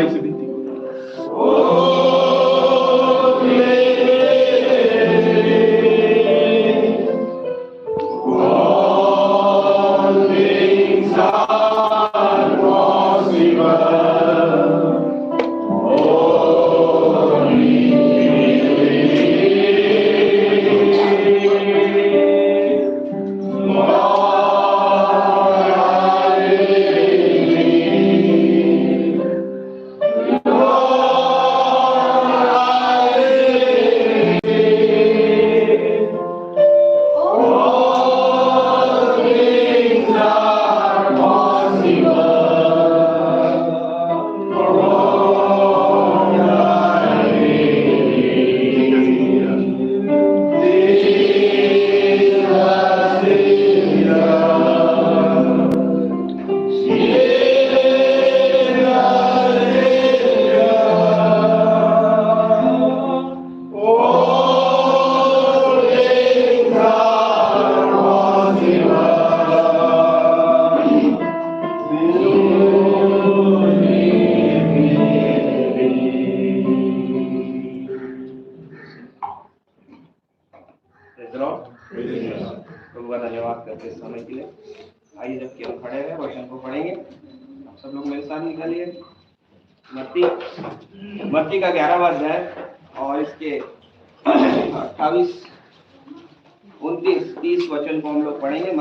भाई से विनती प्रभु का धन्यवाद करते इस समय के लिए। आइए जबकि हम खड़े हैं वचन को पढ़ेंगे। आप सब लोग मेरे साथ निकालिए मत्ती का 11वां अध्याय और इसके 28, 29, 30 वचन को हम लोग पढ़ेंगे।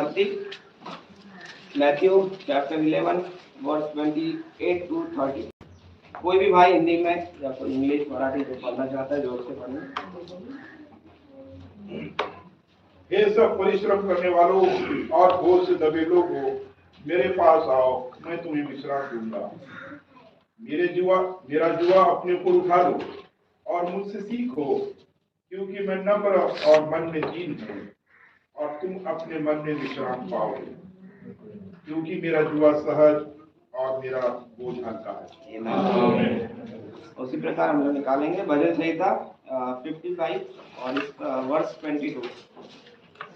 Matthew chapter 11 verse 28 to 30। कोई भी भाई हिंदी में या कोई इंग्लिश मराठी जो पढ़ना चाहता है जोर से पढ़ना। हे सब परिश्रम करने वालों और बोझ से दबे लोगों, मेरे पास आओ, मैं तुम्हें विश्राम दूंगा। मेरा जुआ अपने ऊपर उठा लो और मुझसे सीखो, क्योंकि मैं नम्र और मन में दीन हूँ, और तुम अपने मन में विश्राम पाओगे, क्योंकि मेरा जुआ सहज और मेरा बोझ हल्का है। उसी प्रकार हम लोग निकालेंगे भजन संहिता 55 और इसका वर्स 22।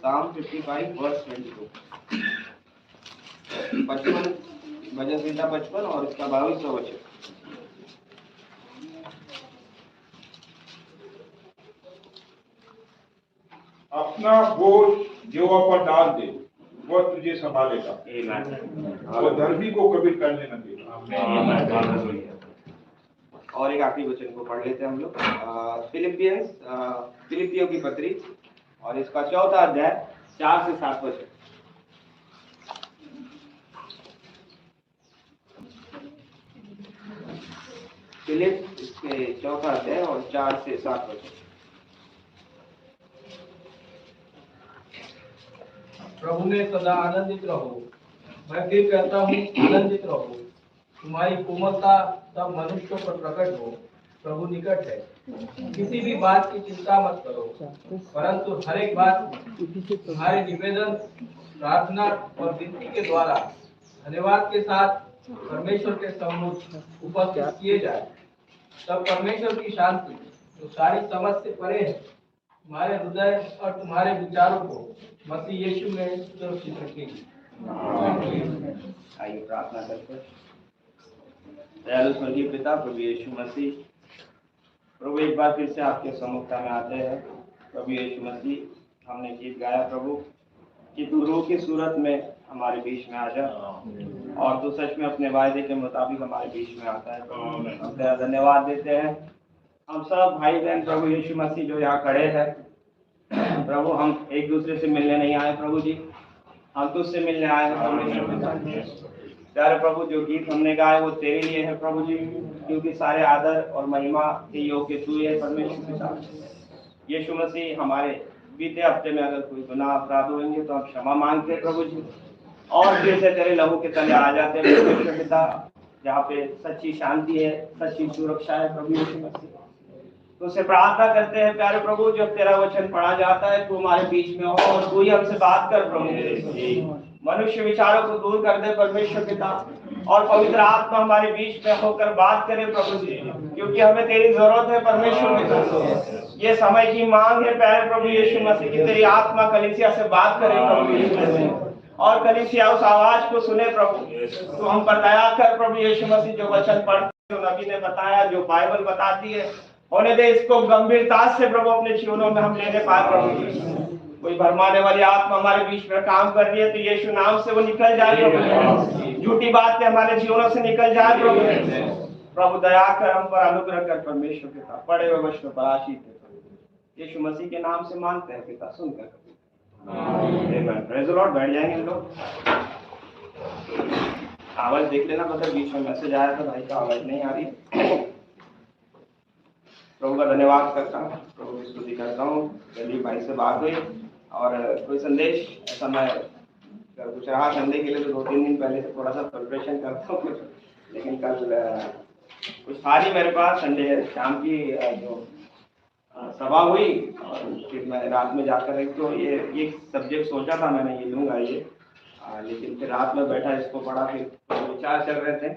साम 55 वर्स 22। 55 भजन संहिता 55 और इसका 22वां वचन। अपना बोझ यहोवा पर डाल दे, वह तुझे संभालेगा, वह धर्मी को कभी करने न देगा। और एक आखिरी वचन को पढ़ लेते हैं हम लोग। फिलिपियों की पत्री और इसका 4वां अध्याय 4 से 7 वचन। फिलिप इसके 4वां अध्याय और 4 से 7 वचन। प्रभु में सदा आनंदित रहो। मैं फिर कहता हूँ, आनंदित रहो। तुम्हारी कोमलता सब मनुष्यों पर प्रकट हो। प्रभु निकट है। किसी भी बात की चिंता मत करो, परंतु हर एक बात तुम्हारे निवेदन, प्रार्थना और विनती के द्वारा धन्यवाद के साथ परमेश्वर के सम्मुख उपस्थित किए जाए। तब परमेश्वर की शांति, जो सारी समझ से परे है, तुम्हारे हृदय और तुम्हारे विचारों को मसीह यीशु में सुरक्षित रखेगी। आइए प्रार्थना करते हैं। दयालु स्वर्गीय पिता प्रभु यीशु मसीह, प्रभु एक बार फिर से आपके सम्मुखता में आते हैं। प्रभु यीशु मसीह, हमने गीत गाया प्रभु कि तू रूह की सूरत में हमारे बीच में आ जा, और तू सच में अपने वायदे के मुताबिक हमारे बीच में आता है। हम तेरा धन्यवाद देते हैं। हम सब भाई बहन प्रभु यीशु मसीह जो यहाँ खड़े हैं प्रभु, हम एक दूसरे से मिलने नहीं आए प्रभु जी, हम तुझसे मिलने आए हैं परमेश्वर। प्यारे प्रभु, जो गीत हमने गाए वो तेरे लिए है प्रभु जी, क्योंकि सारे आदर और महिमा के योग्य तू है परमेश्वर पिता। यीशु मसीह, हमारे बीते हफ्ते में अगर कोई गुनाह अपराध होंगे तो हम क्षमा मांगते हैं प्रभु जी, और फिर से तेरे लहू के तले आ जाते हैं परमेश्वर पिता, जहाँ पे सच्ची शांति है, सच्ची सुरक्षा है प्रभु यीशु मसीह। तो उससे प्रार्थना करते हैं प्यारे प्रभु, जब तेरा वचन पढ़ा जाता है तू हमारे बीच में हो और तू ही हमसे बात कर प्रभु। मनुष्य विचारों को दूर कर दे परमेश्वर पिता, और पवित्र आत्मा हमारे बीच में होकर बात करे प्रभु जी, क्योंकि हमें तेरी जरूरत है परमेश्वर पिता। ये समय की मांग है प्यारे प्रभु यीशु मसीह की तेरी आत्मा कलीसिया से बात करे प्रभु यीशु मसीह, और कलीसिया उस आवाज को सुने प्रभु। तो हम पर दया कर प्रभु यीशु मसीह, जो वचन पढ़ जो नबी ने बताया, जो बाइबल बताती है, होने दे इसको गंभीरता से प्रभु अपने जीवनों में हम लेने पाए प्रभु। कोई भरमाने वाली आत्मा हमारे बीच में काम कर रही है तो यीशु नाम से वो निकल जाए प्रभु। झूठी बातें हमारे जीवनों से निकल जाए प्रभु। प्रभु दया कर, हम पर अनुग्रह कर परमेश्वर पिता, पड़े हुए वचनों पर आशीष दे। यीशु मसीह के नाम से मांगते हैं पिता, सुनकर आमीन। Praise the Lord. बैठ जाएंगे हम लोग। आवाज देख लेना, मतलब बीच में मैसेज आया था भाई का, आवाज नहीं आ रही। प्रभु का धन्यवाद करता हूँ, प्रभु की स्तुति करता हूँ। दिलीप भाई से बात हुई और कोई संदेश ऐसा मैं कुछ रहा संडे के लिए तो 2-3 दिन पहले से थोड़ा सा प्रिपरेशन करता हूँ, लेकिन कल कुछ था नहीं मेरे पास। संडे शाम की जो सभा हुई और फिर मैं रात में जाकर एक तो ये सब्जेक्ट सोचा था मैंने, ये लूँगा ये, लेकिन फिर रात में बैठा इसको पढ़ा, फिर विचार चल रहे थे।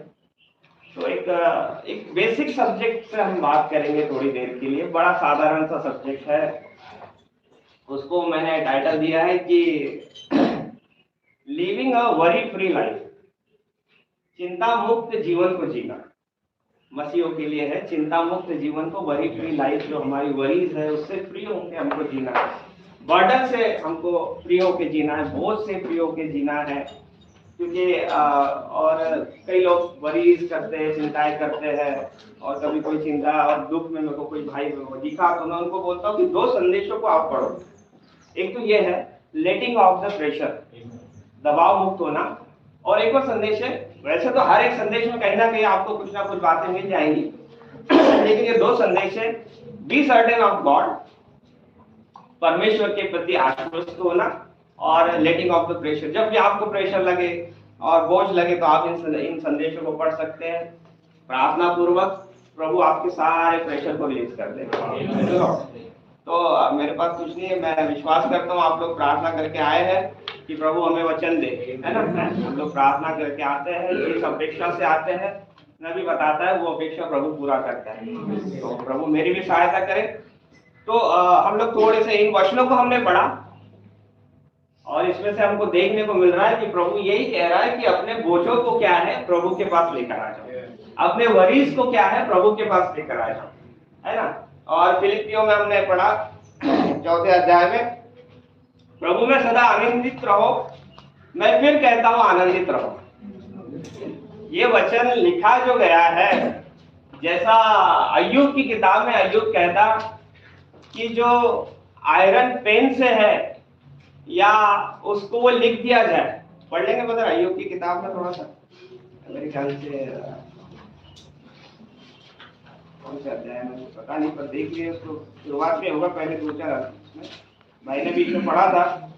तो एक बेसिक सब्जेक्ट से हम बात करेंगे थोड़ी देर के लिए। बड़ा साधारण सा सब्जेक्ट है, उसको मैंने टाइटल दिया है कि living a worry free life, चिंता मुक्त जीवन को जीना। मसीहों के लिए है चिंता मुक्त जीवन को, वरी फ्री लाइफ, जो हमारी वरीज है उससे फ्री होकर हमको जीना है, बर्डन से हमको फ्री होकर जीना है, बोझ से फ्री होकर जीना है। क्योंकि और कई लोग वरीज करते हैं, चिंताएं करते हैं, और कभी कोई चिंता और दुख में मेरे को कोई भाई दिखा तो मैं उनको बोलता हूँ कि 2 संदेशों को आप पढ़ो। एक तो ये है लेटिंग ऑफ द प्रेशर, दबाव मुक्त होना, और एक और संदेश है, वैसे तो हर एक संदेश में कहीं ना कहीं आपको कुछ ना कुछ बातें मिल जाएंगी लेकिन ये 2 संदेश है, बी सर्टेन ऑफ गॉड, परमेश्वर के प्रति आश्वस्त होना, और लेटिंग ऑफ द प्रेशर। जब भी आपको प्रेशर लगे और बोझ लगे तो आप इन संदेशों को पढ़ सकते हैं। प्रार्थना पूर्वक प्रभु आपके सारे प्रेशर को रिलीज कर देगा। तो मेरे पास कुछ नहीं है, मैं विश्वास करता हूँ आप लोग प्रार्थना करके आए हैं कि प्रभु हमें वचन दे, है ना। हम लोग प्रार्थना करके आते हैं, इस अपेक्षा से आते हैं, नबी बताता है वो अपेक्षा प्रभु पूरा करता है। तो प्रभु मेरी भी सहायता करे। तो हम लोग थोड़े से इन वचनों को हमने पढ़ा और इसमें से हमको देखने को मिल रहा है कि प्रभु यही कह रहा है कि अपने बोझों को क्या है प्रभु के पास लेकर आ जाओ, अपने वरीज को क्या है प्रभु के पास लेकर आ जाओ, है ना। और फिलिपियों में हमने पढ़ा 4 अध्याय में, प्रभु में सदा आनंदित रहो, मैं फिर कहता हूं आनंदित रहो। ये वचन लिखा जो गया है, जैसा अय्यूब की किताब में अय्यूब कहता कि जो आयरन पेन से है या उसको वो लिख दिया जाए। पढ़ लेंगे मतलब अय्यूब की किताब में थोड़ा सा, मेरे ख्याल से कौन से अध्याय में पता नहीं, पर देख लिए उसको, शुरुआत में होगा, पहले 2-4 अध्याय भाई ने बीच में पढ़ा था।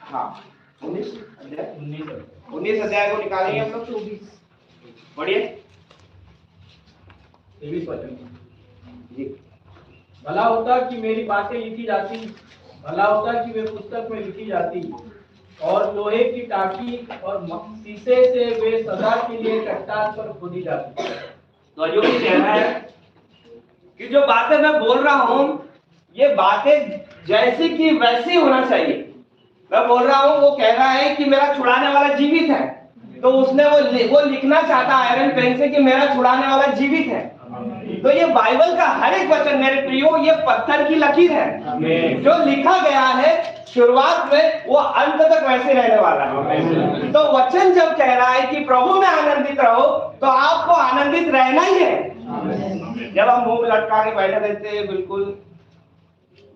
हाँ 19 अध्याय को निकालेंगे हम लोग। 24 पढ़िए। 23 वचन जी। भला होता कि मेरी बातें लिखी जाती, भला होता कि वे पुस्तक में लिखी जाती, और लोहे की टाकी और शीशे से वे सदा के लिए चट्टान पर खोदी जाती। तो अय्यूब कह रहा है कि जो बातें मैं बोल रहा हूं ये बातें जैसी की वैसी होना चाहिए। मैं बोल रहा हूं, वो कह रहा है कि मेरा छुड़ाने वाला जीवित है, तो उसने वो लिखना चाहता आयरन पेन से कि मेरा छुड़ाने वाला जीवित है। तो ये बाइबल का हर एक वचन मेरे प्रियो ये पत्थर की लकीर है, जो लिखा गया है शुरुआत में वो अंत तक वैसे रहने वाला है। तो वचन जब कह रहा है कि प्रभु में आनंदित रहो, तो आपको आनंदित रहना ही है। जब हम मुंह लटका के बैठे रहते हैं बिल्कुल,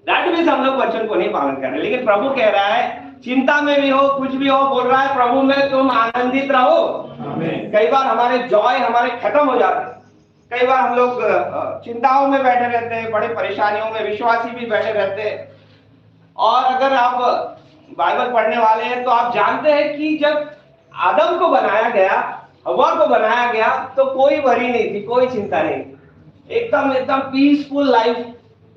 दैट मींस हम लोग वचन को नहीं पालन कर रहे। लेकिन प्रभु कह रहा है चिंता में भी हो, कुछ भी हो, बोल रहा है प्रभु में तुम आनंदित रहो। कई बार हमारे जॉय हमारे खत्म हो जाते हैं, कई बार हम लोग चिंताओं में बैठे रहते हैं, बड़े परेशानियों में, विश्वासी भी बैठे रहते हैं। और अगर आप बाइबल पढ़ने वाले हैं तो आप जानते हैं कि जब आदम को बनाया गया, हव्वा को बनाया गया, तो कोई वरी नहीं थी, कोई चिंता नहीं थी, एकदम पीसफुल लाइफ,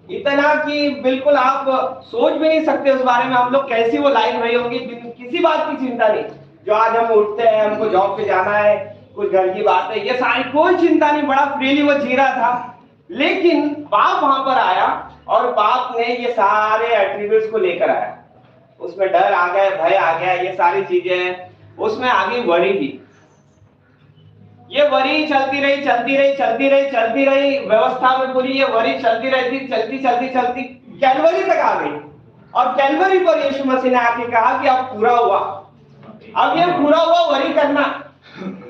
इतना कि बिल्कुल आप सोच भी नहीं सकते उस बारे में हम लोग कैसी वो लाइफ रही होगी, किसी बात की चिंता नहीं। जो आज हम उठते हैं, हमको जॉब पे जाना है, कुछ घर की बात है, ये सारी कोई चिंता नहीं, बड़ा फ्रीली वो जी रहा था। लेकिन पाप वहां पर आया और पाप ने ये सारे एट्रीब्यूट्स को लेकर आया। उसमें डर आ गया, भय आ गया, ये सारी चीजें हैं। उसमें आ गई वरी भी। ये वरी चलती रही व्यवस्था में पूरी ये वरी चलती रहती, चलती कैलवरी तक आ गई। और कैलवरी पर यीशु मसीह ने आके कहा कि अब पूरा हुआ। अब ये पूरा हुआ वरी करना,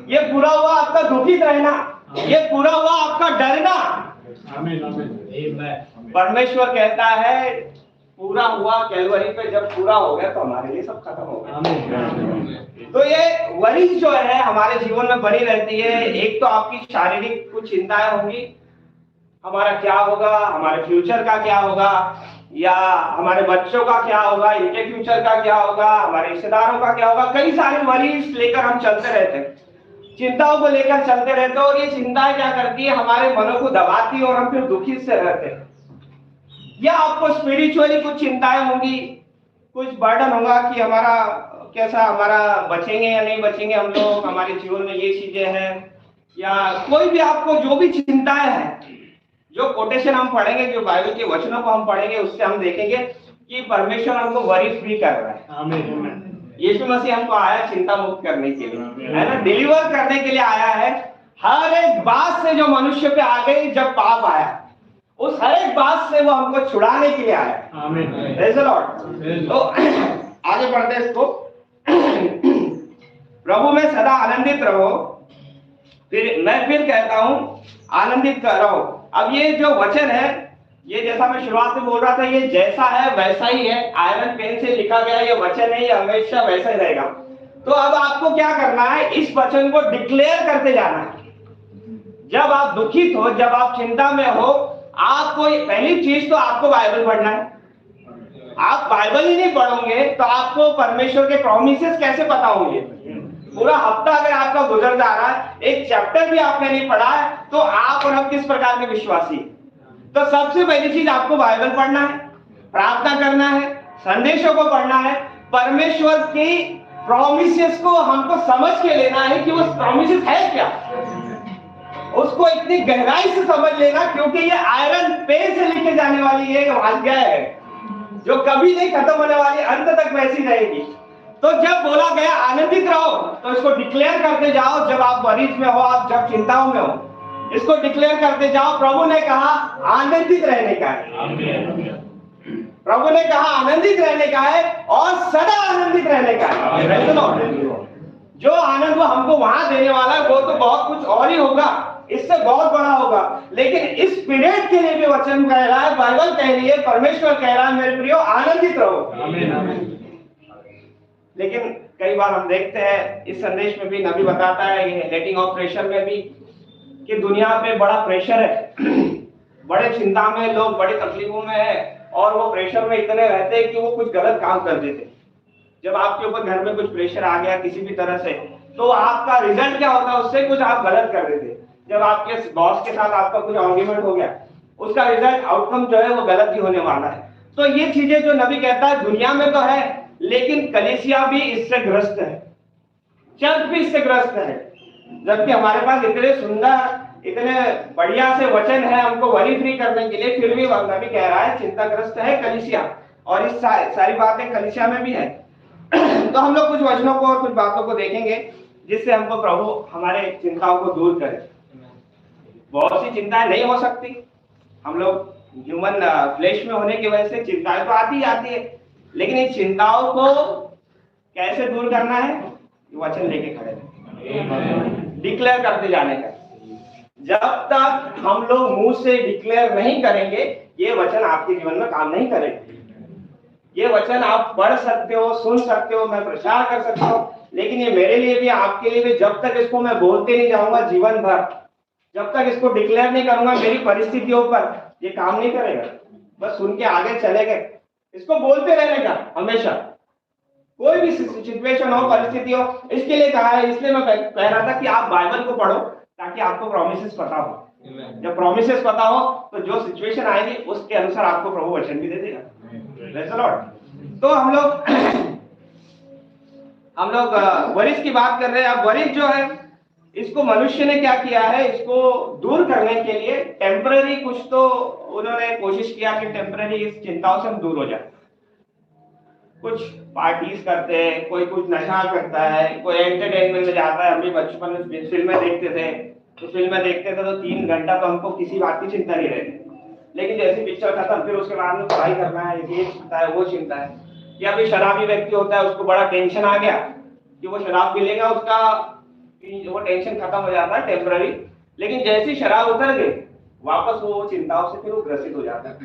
ये पूरा हुआ आपका दुखित रहना, ये पूरा हुआ आपका डरना। परमेश्वर कहता है पूरा हुआ कैलवरी पे, जब पूरा हो गया तो हमारे लिए सब खत्म हो गया। तो ये वरी जो है हमारे जीवन में बनी रहती है। एक तो आपकी शारीरिक कुछ चिंताएं होंगी, हमारा क्या होगा, हमारे फ्यूचर का क्या होगा, या हमारे बच्चों का क्या होगा, इनके फ्यूचर का क्या होगा, हमारे रिश्तेदारों का क्या होगा। कई सारे वरीज लेकर हम चलते रहते हैं, चिंताओं को लेकर चलते रहते हैं। और ये चिंताएं क्या करती है, हमारे मनों को दबाती है और हम फिर दुखी से रहते हैं। या आपको स्पिरिचुअली कुछ चिंताएं होंगी, कुछ बर्डन होगा कि हमारा कैसा, हमारा बचेंगे या नहीं बचेंगे हम लोग, हमारे जीवन में ये चीजें हैं, या कोई भी आपको जो भी चिंताएं हैं। जो कोटेशन हम पढ़ेंगे, जो बाइबल के वचनों को हम पढ़ेंगे, उससे हम देखेंगे कि परमेश्वर हमको वरी फ्री कर रहा है। आमीन। यीशु मसीह हमको आया चिंता मुक्त करने के लिए, है ना, डिलीवर करने के लिए आया है। हर एक बात से जो मनुष्य पे आ गई जब पाप आया, उस हर एक बात से वो हमको छुड़ाने के लिए आया। आमीन। Praise the lord. तो आगे बढ़ते हैं इसको। प्रभु में सदा आनंदित रहो। मैं फिर कहता हूं आनंदित रहो। अब ये जो वचन है, ये जैसा मैं शुरुआत में बोल रहा था, ये जैसा है वैसा ही है। आयरन पेन से लिखा गया ये वचन है, ये हमेशा वैसा ही रहेगा। तो अब आपको क्या करना है, इस वचन को डिक्लेयर करते जाना है। जब आप दुखित हो, जब आप चिंता में हो, आपको पहली चीज तो आपको बाइबल पढ़ना है। आप बाइबल ही नहीं पढ़ोगे तो आपको परमेश्वर के प्रॉमिसेस कैसे पता होंगे। पूरा हफ्ता अगर आपका गुजर जा रहा है, एक चैप्टर भी आपने नहीं पढ़ा है, तो आप और हम किस प्रकार के विश्वासी। तो सबसे पहली चीज आपको बाइबल पढ़ना है, प्रार्थना करना है, संदेशों को पढ़ना है, परमेश्वर की प्रॉमिसेस को हमको समझ के लेना है कि वो प्रॉमिसेस है क्या, उसको इतनी गहराई से समझ लेना, क्योंकि ये आयरन पेन से लिखे जाने वाली ये आज्ञा है जो कभी नहीं खत्म होने वाली, अंत तक वैसी रहेगी। तो जब बोला गया आनंदित रहो, तो इसको डिक्लेयर करते जाओ। जब आप वरीज में हो, आप जब चिंताओं में हो, इसको डिक्लेयर करते जाओ। प्रभु ने कहा आनंदित रहने का है, प्रभु ने कहा आनंदित रहने का है और सदा आनंदित रहने का है। जो आनंद वो हमको वहां देने वाला है वो तो बहुत कुछ और ही होगा, इससे बहुत बड़ा होगा। लेकिन इस पीरियड के लिए भी वचन कह रहा है, बाइबल कह रही है, परमेश्वर कह रहा है मेरे प्रियो आनंदित रहो। आमीन, आमीन। लेकिन कई बार हम देखते हैं इस संदेश में भी नबी बताता है, ये लेटिंग ऑफ प्रेशर में भी, कि दुनिया पे बड़ा प्रेशर है। बड़े चिंता में लोग, बड़ी तकलीफों में है, और वो प्रेशर में इतने रहते हैं कि वो कुछ गलत काम कर देते। जब आपके ऊपर घर में कुछ प्रेशर आ गया किसी भी तरह से, तो आपका रिजल्ट क्या होता है, उससे कुछ आप गलत कर देते। जब आपके बॉस के साथ आपका कुछ आर्ग्यूमेंट हो गया, उसका रिजल्ट आउटकम जो है वो गलत ही होने वाला है। तो ये चीजें जो नबी कहता है दुनिया में तो है, लेकिन कलीसिया भी इससे ग्रस्त है, चर्च भी इससे ग्रस्त है। जबकि हमारे पास इतने सुंदर, इतने बढ़िया से वचन है हमको वरी फ्री करने के लिए, फिर भी नबी कह रहा है चिंताग्रस्त है कलीसिया। और इस सारी बातें कलीसिया में भी है। तो हम लोग कुछ वचनों को और कुछ बातों को देखेंगे जिससे हमको प्रभु हमारे चिंताओं को दूर करे। बहुत सी चिंताएं नहीं हो सकती, हम लोग ह्यूमन फ्लेश में होने की वजह से चिंताएं तो आती ही आती है, लेकिन इन चिंताओं को कैसे दूर करना है, वचन लेके खड़े हैं, डिक्लेयर करते जाने का। जब तक हम लोग मुंह से डिक्लेयर नहीं करेंगे, ये वचन आपके जीवन में काम नहीं करेंगे। ये वचन आप पढ़ सकते हो, सुन सकते हो, मैं प्रचार कर सकता हूँ, लेकिन ये मेरे लिए भी, आपके लिए भी, जब तक इसको मैं बोलते नहीं जाऊंगा जीवन भर, जब तक इसको डिक्लेयर नहीं करूंगा मेरी परिस्थितियों पर, ये काम नहीं करेगा। बस सुन के आगे चले गए, इसको बोलते रहने का हमेशा, कोई भी सिचुएशन हो, परिस्थिति हो। इसके लिए कहा है, इसलिए मैं कह रहा था कि आप बाइबल को पढ़ो ताकि आपको प्रॉमिसेस पता हो। जब प्रॉमिसेस पता हो तो जो सिचुएशन आएगी उसके अनुसार आपको प्रभु वचन भी दे देगा। Praise the lord. तो हम लोग वरिस की बात कर रहे हैं। अब वरिस जो है, इसको मनुष्य ने क्या किया है, इसको दूर करने के लिए टेम्पररी कुछ तो उन्होंने कोशिश किया कि टेम्पररी इस चिंताओं से हम दूर हो जाए। कुछ पार्टीज करते हैं, कोई कुछ नशा करता है, कोई एंटरटेनमेंट में जाता है। हम भी बचपन में फिल्में देखते थे, तो 3 घंटा तो हमको किसी बात की चिंता नहीं रहती। लेकिन जैसे पिक्चर खत्म, फिर उसके बाद में पढ़ाई करना है, ये चिंता है, वो चिंता है। या फिर शराबी व्यक्ति होता है, उसको बड़ा टेंशन आ गया कि वो शराब पी लेगा, उसका वो टेंशन खत्म हो जाता है टेम्पररी। लेकिन जैसी शराब उतर गई, वापस वो चिंताओं से फिर वो ग्रसित हो जाता है।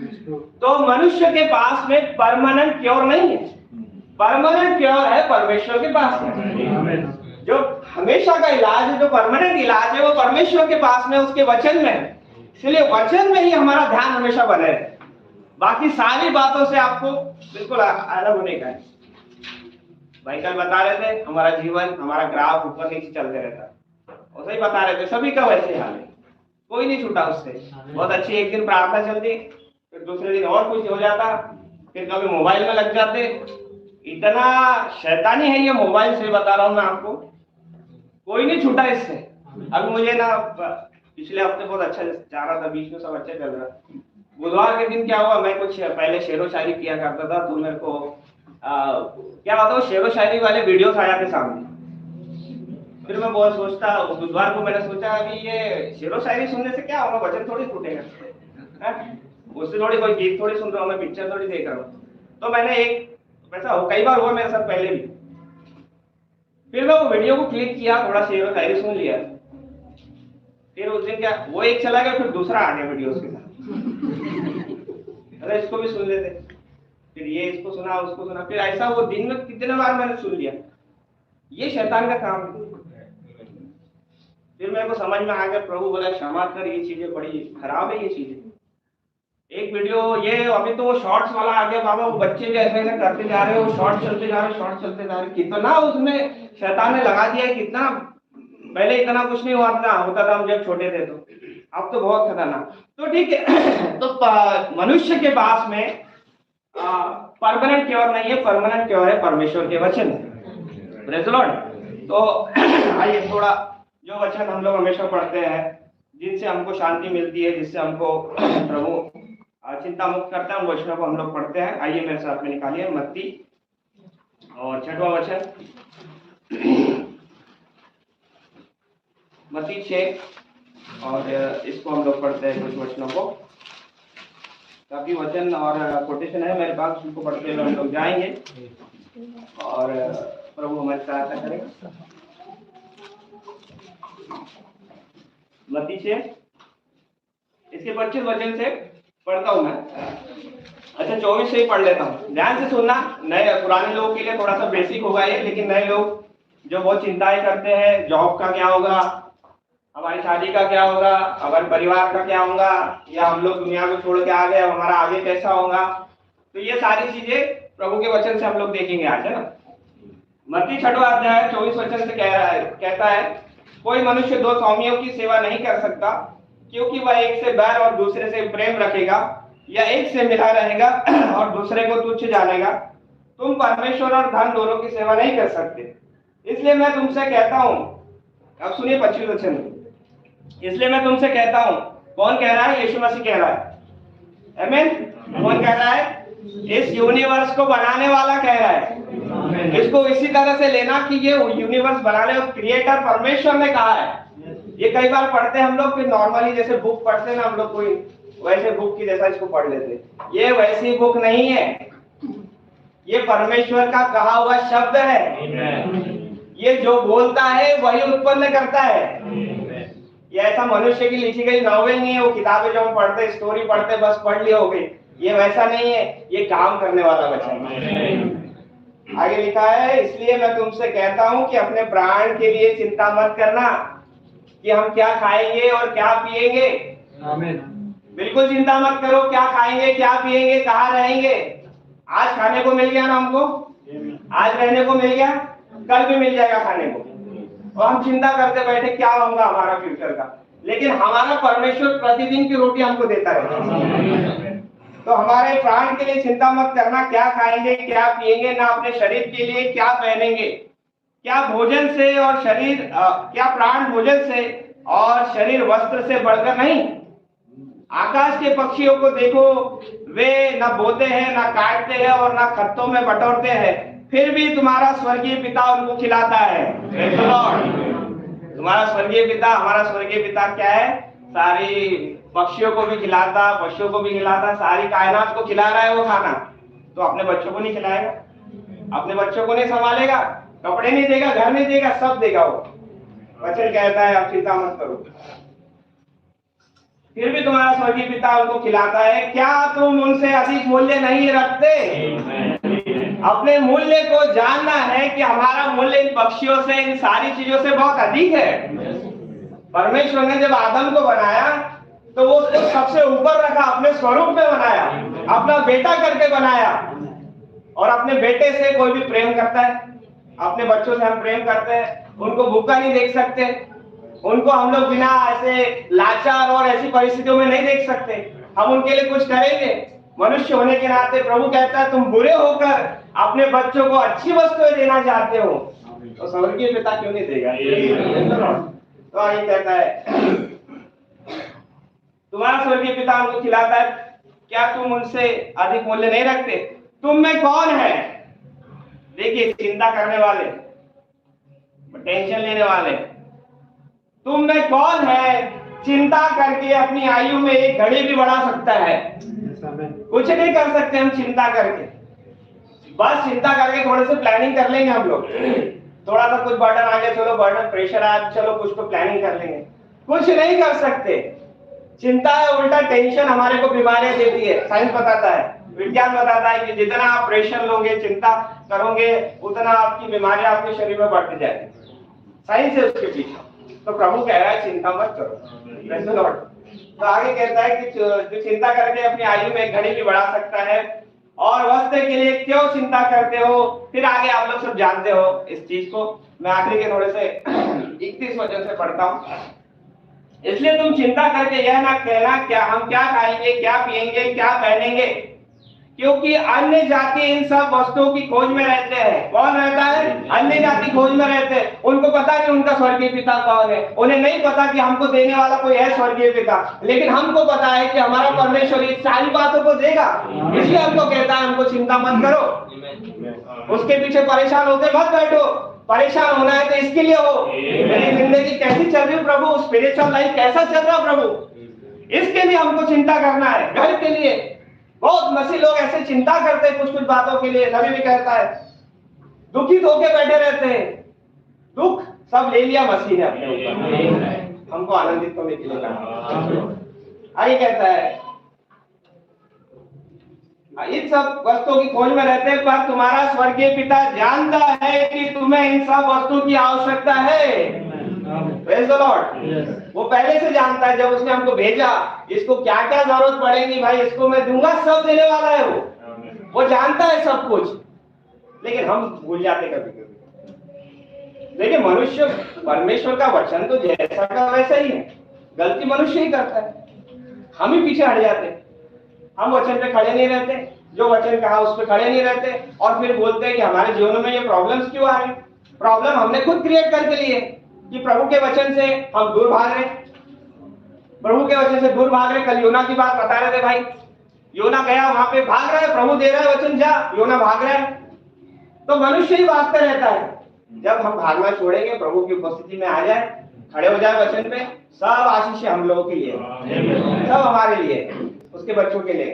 तो मनुष्य के पास में परमानेंट क्योर नहीं है, परमानेंट क्योर है परमेश्वर के पास में। जो हमेशा का इलाज है, जो परमानेंट इलाज है, वो परमेश्वर के पास में, उसके वचन में। इसलिए वचन में ही हमारा ध्यान हमेशा बने रहे। बाकी सारी बातों से आपको बिल्कुल अलग होने का है। भाई कल बता रहे थे हमारा जीवन, हमारा ग्राफ ऊपर नीचे चलते रहता है, वैसे ही बता रहे थे, सभी का वैसे हाल है, कोई नहीं छूटा उससे। बहुत अच्छी एक दिन प्रार्थना चलती, फिर दूसरे दिन और कुछ हो जाता, फिर कभी मोबाइल में लग जाते। इतना शैतानी है ये मोबाइल से, बता रहा हूँ मैं आपको, कोई नहीं छूटा इससे। अब मुझे ना पिछले हफ्ते बहुत अच्छा जा रहा था, बीच में सब अच्छा चल रहा। बुधवार के दिन क्या हुआ, मैं कुछ पहले शेरो शायरी किया करता था, तो मेरे को क्या होता है, शेरो शायरी वाले वीडियोस आ जाते सामने। फिर मैं बहुत सोचता, बुधवार को मैंने सोचा अभी ये शेरो शायरी सुनने से क्या होगा, वचन थोड़ी टूटेगा, उससे थोड़ी कोई गीत थोड़ी सुन रहा हूँ मैं, पिक्चर थोड़ी देख रहा हूँ। तो मैंने एक वैसा कई बार हुआ मेरे साथ पहले भी, फिर मैं वो वीडियो को क्लिक किया, थोड़ा शेरो शायरी सुन लिया। फिर उस दिन क्या, वो एक चला गया, फिर दूसरा आ गया वीडियो उसके साथ। अरे इसको भी सुन लेते, फिर ये इसको सुना, उसको सुना, फिर ऐसा वो दिन में कितने बार मैंने सुन लिया। ये शैतान का काम है। फिर मेरे को समझ में आ गया, प्रभु बोला क्षमा कर, ये चीजें बड़ी खराब है ये चीजें। एक वीडियो ये, अभी तो वो शॉर्ट्स वाला आ गया बाबा, वो बच्चे भी ऐसे ऐसे करते जा रहे हैं, वो शॉर्ट चलते जा रहे, शॉर्ट चलते जा रहे। कितना उसमें शैतान ने लगा दिया है, कितना पहले इतना कुछ नहीं होता था हम जब छोटे थे, तो अब तो बहुत खतरनाक। तो ठीक है, तो मनुष्य के पास में परमानेंट क्योर नहीं है, परमानेंट क्योर है परमेश्वर के वचन। Praise the lord. तो आइए थोड़ा जो वचन हम लोग हमेशा पढ़ते हैं, जिनसे हमको शांति मिलती है, जिससे हमको प्रभु चिंता मुक्त करता है, उन वचनों को हम लोग पढ़ते हैं। आइए मेरे साथ में निकालिए मत्ती और 6वां वचन, मत्ती 6, और इसको हम लोग पढ़ते हैं कुछ वचनों को। काफी वचन और कोटेशन है मेरे पास, उनको पढ़ते हुए हम लोग जाएंगे और प्रभु हमारी सहायता करेगा। मत्ती 6 इसके 25 वचन से पढ़ता हूं मैं। अच्छा 24 से ही पढ़ लेता हूँ, ध्यान से सुनना। नए पुराने लोगों के लिए थोड़ा सा बेसिक होगा ये, लेकिन नए लोग जो बहुत चिंताएं करते हैं, जॉब का क्या होगा, हमारी शादी का क्या होगा, हमारे परिवार का क्या होगा, या हम लोग दुनिया को छोड़ के आ गए, हमारा आगे कैसा होगा, तो ये सारी चीजें प्रभु के वचन से हम लोग देखेंगे आज, है ना। मत्ती 6वां अध्याय 24 वचन से कहता है, कोई मनुष्य 2 स्वामियों की सेवा नहीं कर सकता, क्योंकि वह एक से बैर और दूसरे से प्रेम रखेगा, या एक से मिला रहेगा और दूसरे को तुच्छ जानेगा। तुम परमेश्वर और धन दोनों की सेवा नहीं कर सकते। इसलिए मैं तुमसे कहता हूं, अब सुनिए 25 वचन, इसलिए मैं तुमसे कहता हूं, कौन कह रहा है, यीशु मसीह कह रहा है, आमीन। कौन कह रहा है, इस यूनिवर्स को बनाने वाला कह रहा है। इसको इसी तरह से लेना कि ये यूनिवर्स बनाने और क्रिएटर परमेश्वर ने कहा है। ये कई बार पढ़ते हैं हम लोग, फिर नॉर्मली जैसे बुक पढ़ते हैं ना हम लोग, कोई वैसे बुक की जैसा इसको पढ़ लेते। ये वैसी बुक नहीं है, ये परमेश्वर का कहा हुआ शब्द है। ये जो बोलता है वही उत्पन्न करता है। ये ऐसा मनुष्य की लिखी गई नॉवेल नहीं है, वो किताबें जो हम पढ़ते, स्टोरी पढ़ते, बस पढ़ ली हो गई। ये वैसा नहीं है, ये काम करने वाला वचन है। आगे लिखा है, इसलिए मैं तुमसे कहता हूं कि अपने प्राण के लिए चिंता मत करना कि हम क्या खाएंगे और क्या पिएंगे। आमीन। बिल्कुल चिंता मत करो, क्या खाएंगे, क्या पिएंगे, कहाँ रहेंगे। आज खाने को मिल गया ना हमको, आज रहने को मिल गया, कल भी मिल जाएगा खाने को, और हम चिंता करते बैठे क्या होगा हमारा फ्यूचर का। लेकिन हमारा परमेश्वर प्रतिदिन की रोटी हमको देता है। तो हमारे प्राण के लिए चिंता मत करना, क्या खाएंगे, क्या पिएंगे, ना अपने शरीर के लिए क्या पहनेंगे। क्या भोजन से और शरीर क्या प्राण भोजन से और शरीर वस्त्र से बढ़कर नहीं। आकाश के पक्षियों को देखो, वे ना बोते हैं, ना काटते हैं और ना खत्तों में बटोरते हैं, फिर भी तुम्हारा स्वर्गीय पिता उनको खिलाता है। Praise the Lord। तुम्हारा स्वर्गीय पिता, हमारा स्वर्गीय पिता क्या है? सारी पक्षियों को भी खिलाता, पशुओं को भी खिलाता, सारी कायनात को खिला रहा है वो खाना। तो अपने बच्चों को नहीं खिलाएगा? अपने बच्चों को नहीं संभालेगा? कपड़े नहीं देगा, घर नहीं देगा, सब देगा वो। वचन कहता है आप चिंता मत करो, फिर भी तुम्हारा स्वर्गीय पिता उनको खिलाता है। क्या तुम उनसे अधिक मूल्य नहीं रखते? अपने मूल्य को जानना है कि हमारा मूल्य इन पक्षियों से, इन सारी चीजों से बहुत अधिक है। परमेश्वर ने जब आदम को बनाया तो वो उसको सबसे ऊपर रखा, अपने स्वरूप में बनाया, अपना बेटा करके बनाया। और अपने बेटे से कोई भी प्रेम करता है, अपने बच्चों से हम प्रेम करते हैं, उनको भूखा नहीं देख सकते, उनको हम लोग बिना ऐसे लाचार और ऐसी परिस्थितियों में नहीं देख सकते, हम उनके लिए कुछ करेंगे। मनुष्य होने के नाते प्रभु कहता है तुम बुरे होकर अपने बच्चों को अच्छी वस्तुएं देना चाहते हो, तो स्वर्गीय पिता क्यों नहीं देगा? तो आगे कहता है तुम्हारा स्वर्गीय पिता उनको खिलाता है। क्या तुम उनसे अधिक मूल्य नहीं रखते? तुम में कौन है? देखिए, चिंता करने वाले, टेंशन लेने वाले, तुम में कौन है चिंता करके अपनी आयु में एक घड़ी भी बढ़ा सकता है? कुछ नहीं कर सकते हम चिंता करके। बस चिंता करके थोड़े से प्लानिंग कर लेंगे हम लोग, थोड़ा सा कुछ बर्डन आ गया, चलो बर्डन प्रेशर आया, चलो कुछ तो प्लानिंग कर लेंगे। कुछ नहीं कर सकते। चिंता है उल्टा टेंशन हमारे को बीमारियां देती है। साइंस बताता है, विज्ञान बताता है कि जितना आप प्रेशर लोगे, चिंता करोगे, उतना आपकी बीमारियां आपके शरीर में बढ़ती जाएगी। साइंस है उसके पीछे। तो प्रभु कह रहा है चिंता मत करो। Praise the lord. तो आगे कहता है कि जो चिंता करके अपनी आयु में एक घड़ी भी बढ़ा सकता है, और वस्त्र के लिए क्यों चिंता करते हो? फिर आगे आप लोग सब जानते हो इस चीज को। मैं आखिरी के थोड़े से 31 वचन से पढ़ता हूँ। इसलिए तुम चिंता करके यह ना कहना क्या हम क्या खाएंगे, क्या पिएंगे, क्या पहनेंगे, क्योंकि अन्य जाति इन सब वस्तुओं की खोज में रहते हैं। कौन रहता है? अन्य जाति खोज में रहते हैं। उनको पता नहीं उनका स्वर्गीय पिता कौन है, उन्हें नहीं पता कि हमको देने वाला कोई है स्वर्गीय पिता, लेकिन हमको पता है कि हमारा परमेश्वर इस सारी बातों को देगा। इसलिए हमको कहता है हमको चिंता मत करो, उसके पीछे परेशान होते मत बैठो। परेशान होना है तो इसके लिए हो, मेरी जिंदगी कैसी चल रही है प्रभु, स्पिरिचुअल लाइफ कैसा चल रहा प्रभु, इसके लिए हमको चिंता करना है। घर के लिए बहुत मसीह लोग ऐसे चिंता करते हैं कुछ कुछ बातों के लिए। नबी भी कहता है दुखित होके बैठे रहते हैं, दुख सब ले लिया मसीह ने अपने ऊपर, हमको आनंदित होने के लिए कहा। आगे कहता है इन सब वस्तुओं की खोज में रहते हैं, पर तुम्हारा स्वर्गीय पिता जानता है कि तुम्हें इन सब वस्तुओं की आवश्यकता है। Praise the Lord. वो पहले से जानता है, जब उसने हमको भेजा, इसको क्या क्या जरूरत पड़ेगी भाई, इसको मैं दूंगा, सब देने वाला है वो जानता है सब कुछ। लेकिन हम भूल जाते कभी कभी। देखिए, मनुष्य परमेश्वर का वचन तो जैसा का वैसा ही है, गलती मनुष्य ही करता है, हम ही पीछे हट जाते हैं। हम वचन पे खड़े नहीं रहते, जो वचन कहा उस पे खड़े नहीं रहते, और फिर बोलते हैं कि हमारे जीवन में ये प्रॉब्लम्स क्यों आ रहे हैं। प्रॉब्लम हमने खुद क्रिएट करके लिए कि प्रभु के वचन से हम दूर भाग रहे, प्रभु के वचन से दूर भाग रहे। कल योना की बात बता रहे थे भाई, योना गया वहां पे, भाग रहा है, प्रभु दे रहा है वचन जा, योना भाग रहा है। तो मनुष्य ही भागता रहता है। जब हम भागना छोड़ेंगे, प्रभु की उपस्थिति में आ जाए, खड़े हो जाए वचन पे, सब आशीष हम लोगों के लिए, सब हमारे लिए, उसके बच्चों के लिए।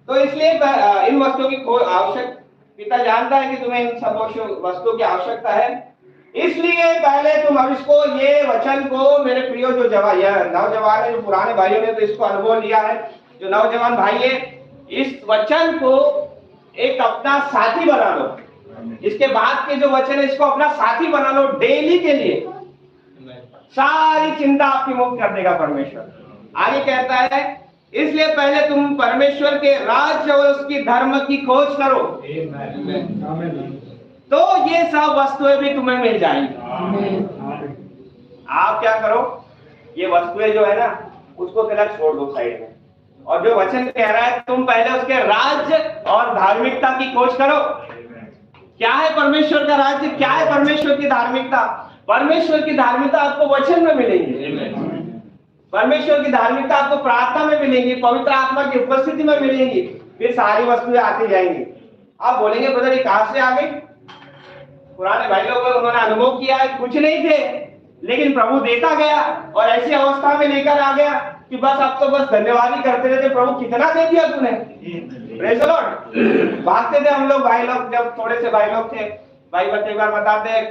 तो इसलिए इन वस्तुओं की आवश्यक पिता जानता है कि तुम्हें इन सब वस्तुओं की आवश्यकता है। इसलिए पहले तुम अब इसको, ये वचन को मेरे प्रियो, जो नौजवान है, जो पुराने भाइयों ने तो इसको अनुभव लिया है, जो नौजवान भाई है, इस वचन को एक अपना साथी बना लो। इसके बाद के जो वचन है, इसको अपना साथी बना लो डेली के लिए। सारी चिंता आपकी मुक्त कर देगा परमेश्वर। आगे कहता है इसलिए पहले तुम परमेश्वर के राज्य और उसकी धर्म की खोज करो, तो ये सब वस्तुएं भी तुम्हें मिल जाएंगी। आप क्या करो, ये वस्तुएं जो है ना, उसको पहले छोड़ दो साइड में, और जो वचन कह रहा है तुम पहले उसके राज्य और धार्मिकता की खोज करो। क्या है परमेश्वर का राज्य, क्या है परमेश्वर की धार्मिकता? परमेश्वर की धार्मिकता आपको वचन में मिलेगी। परमेश्वर की धार्मिकता आपको प्रार्थना में मिलेगी, पवित्र आत्मा की उपस्थिति में मिलेगी, फिर सारी वस्तुएं आती जाएंगी। आप बोलेंगे ब्रदर ये कहां से आ गई? पुराने भाई लोग उन्होंने अनुभव किया है, कुछ नहीं थे, लेकिन प्रभु देता गया और ऐसी अवस्था में लेकर आ गया कि बस अब तो बस धन्यवाद ही करते रहते, प्रभु कितना दे दिया तूने। Praise the Lord. भागते थे हम लोग, भाई लोग जब थोड़े से भाई लोग थे, भाई बच्चे एक बार बताते हैं,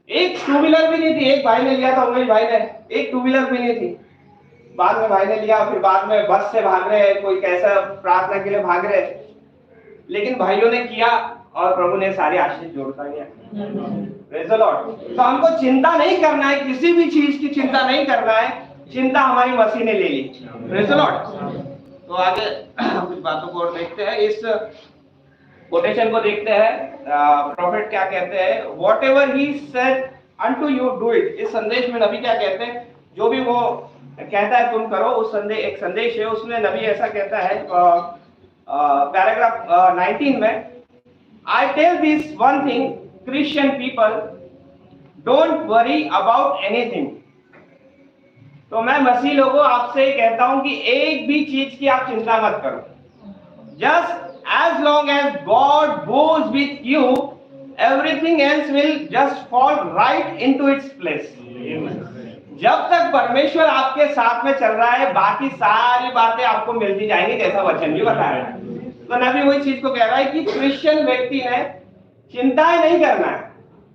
एक टू व्हीलर भी नहीं थी, एक भाई ने लिया था, उमेश भाई ने, एक टू व्हीलर भी नहीं थी, बाद में भाई ने लिया, फिर बाद में बस से भाग रहे, कोई कैसा प्रार्थना के लिए भाग रहे, लेकिन भाइयों ने किया और प्रभु ने सारी आशीष जोड़ता गया। Praise the lord. तो हमको चिंता नहीं करना है, किसी भी चीज की चिंता नहीं करना है, चिंता हमारी मसीह ने ले ली। Praise the lord. तो आगे कुछ बातों को और देखते हैं, इस कोटेशन को देखते हैं, प्रॉफिट क्या कहते हैं, what ever he said unto you do it. इस संदेश में नबी क्या कहते हैं, जो भी वो कहता है तुम करो, उस संदेश, एक संदेश है, उसमें नबी ऐसा कहता है पैराग्राफ 19 में, I tell this one thing Christian people, don't worry about anything. तो मैं मसीह लोगों आपसे कहता हूं कि एक भी चीज की आप चिंता मत करो, just as long as God goes with you, everything else will just fall right into its place. जब तक परमेश्वर आपके साथ में चल रहा है, बाकी सारी बातें आपको मिलती जाएंगी, जैसा वचन भी बताया। तो नबी वही चीज को कह रहा है कि क्रिश्चियन व्यक्ति ने चिंताएं नहीं करना है,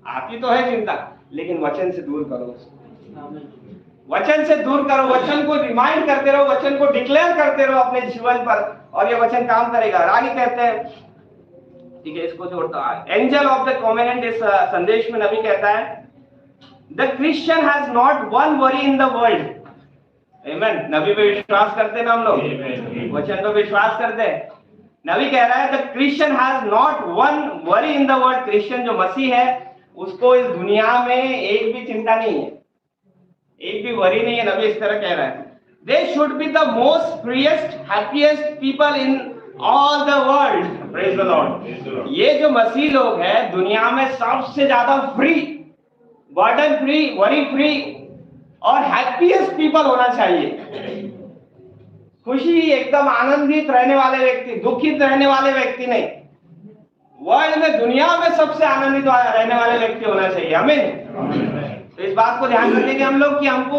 आपकी तो है चिंता, लेकिन वचन से दूर करो, वचन से दूर करो, वचन को रिमाइंड करते रहो, वचन को डिक्लेयर करते रहो अपने जीवन पर, और ये वचन काम करेगा। आगे कहते हैं, ठीक है, इसको जोड़ता है, एंजल ऑफ द कॉवेनेंट, इस संदेश में नबी कहता है, the Christian has not one worry in the world. आमीन। नबी पे विश्वास करते ना हम लोग, वचन पे विश्वास करते हैं। नबी कह रहा है the Christian has not one worry in the world. Christian जो मसीह है, उसको इस दुनिया में एक भी चिंता नहीं है, एक भी वरी नहीं है। नबी इस तरह कह रहा है, they should be the most freest, happiest people in all the world. Praise the Lord. ये जो मसीह लोग हैं, दुनिया में सबसे ज्यादा free, burden free, worry free और हैप्पीएस्ट पीपल होना चाहिए। खुशी, एकदम आनंदित रहने वाले व्यक्ति, दुखित रहने वाले व्यक्ति नहीं, वर्ल्ड में, दुनिया में सबसे आनंदित रहने वाले व्यक्ति होना चाहिए। आमीन। तो इस बात को ध्यान रखेंगे हम लोग कि हमको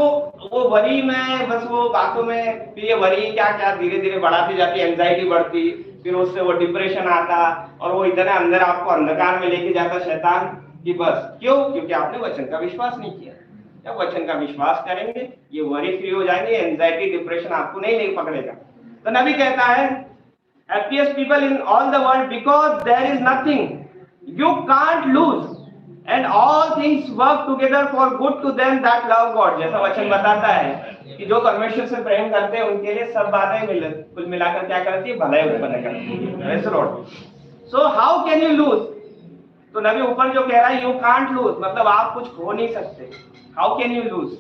वो वरी में, बस वो बातों में, फिर ये वरी क्या क्या धीरे धीरे बढ़ाती जाती, एंजाइटी बढ़ती, फिर उससे वो डिप्रेशन आता और वो इतने अंदर आपको अंधकार में लेके जाता शैतान कि बस क्यों, क्योंकि आपने वचन का विश्वास नहीं किया। जब वचन का विश्वास करेंगे, ये वरी फ्री हो जाएंगे, एंजाइटी डिप्रेशन आपको नहीं ले पकड़ेगा। तो नबी कहता है, happiest people in all the world because there is nothing you can't lose and all things work together for good to them that love God। जैसा वचन बताता है कि जो परमेश्वर से प्रेम करते हैं उनके लिए सब बातें कुल मिलाकर क्या करती है, भलाई उत्पन्न करती है। Praise the Lord। So how can you lose? तो नबी ऊपर जो कह रहा है, you can't lose, मतलब आप कुछ खो नहीं सकते। How can you lose?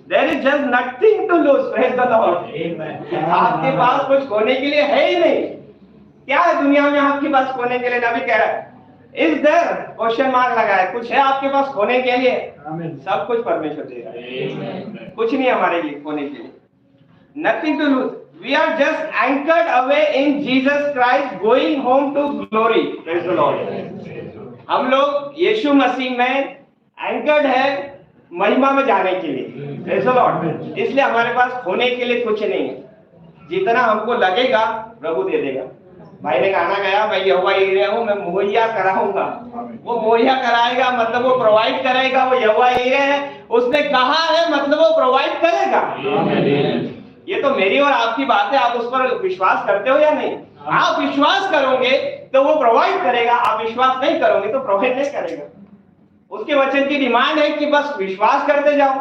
There is just nothing to lose। Praise the Lord। आपके पास कुछ खोने के लिए है ही नहीं। क्या है दुनिया में आपके पास खोने के लिए? नबी कह रहा है, इज देयर, क्वेश्चन मार्क लगा है, कुछ है आपके पास खोने के लिए? सब कुछ परमेश्वर दे रहा है, कुछ नहीं हमारे लिए खोने के लिए। Nothing to lose, we are just anchored away in Jesus Christ going home to glory. Praise the Lord. हम लोग यीशु मसीह में एंकर्ड है महिमा में जाने के लिए। Praise the Lord. इसलिए हमारे पास खोने के लिए कुछ नहीं है, जितना हमको लगेगा प्रभु दे देगा। भाई ने गाना गाया, मैं यहोवा यीरे हूं, मैं मुहैया कराऊंगा। वो मुहैया कराएगा मतलब वो प्रोवाइड करेगा, वो यहोवा यीरे है, उसने कहा है मतलब वो प्रोवाइड करेगा। ये तो मेरी और आपकी बात है, आप उस पर विश्वास करते हो या नहीं? आप विश्वास करोगे तो वो प्रोवाइड करेगा, आप विश्वास नहीं करोगे तो प्रोवाइड नहीं करेगा। उसके वचन की डिमांड है कि बस विश्वास करते जाओ।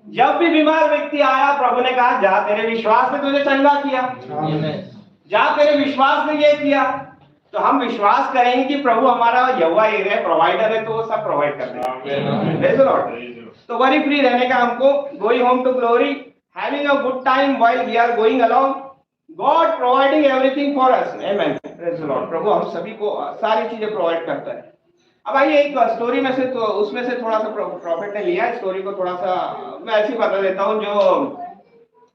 जब भी बीमार व्यक्ति आया, प्रभु ने कहा जा तेरे विश्वास ने तुझे चंगा किया, जा तेरे विश्वास ने ये किया। तो हम विश्वास करेंगे कि प्रभु हमारा यहोवा यीरे प्रोवाइडर है, तो वो सब प्रोवाइड कर देगा। Praise the lord. तो वरी फ्री रहने का हमको, going home to glory, having a good time while we are going along, God providing everything for us. Amen. Praise the lord. प्रभु हम सभी को सारी चीजें प्रोवाइड करता है। अब आइए एक स्टोरी में से, तो उसमें से थोड़ा सा प्रॉफिट ने लिया है, स्टोरी को थोड़ा सा मैं ऐसे ही बता देता हूँ। जो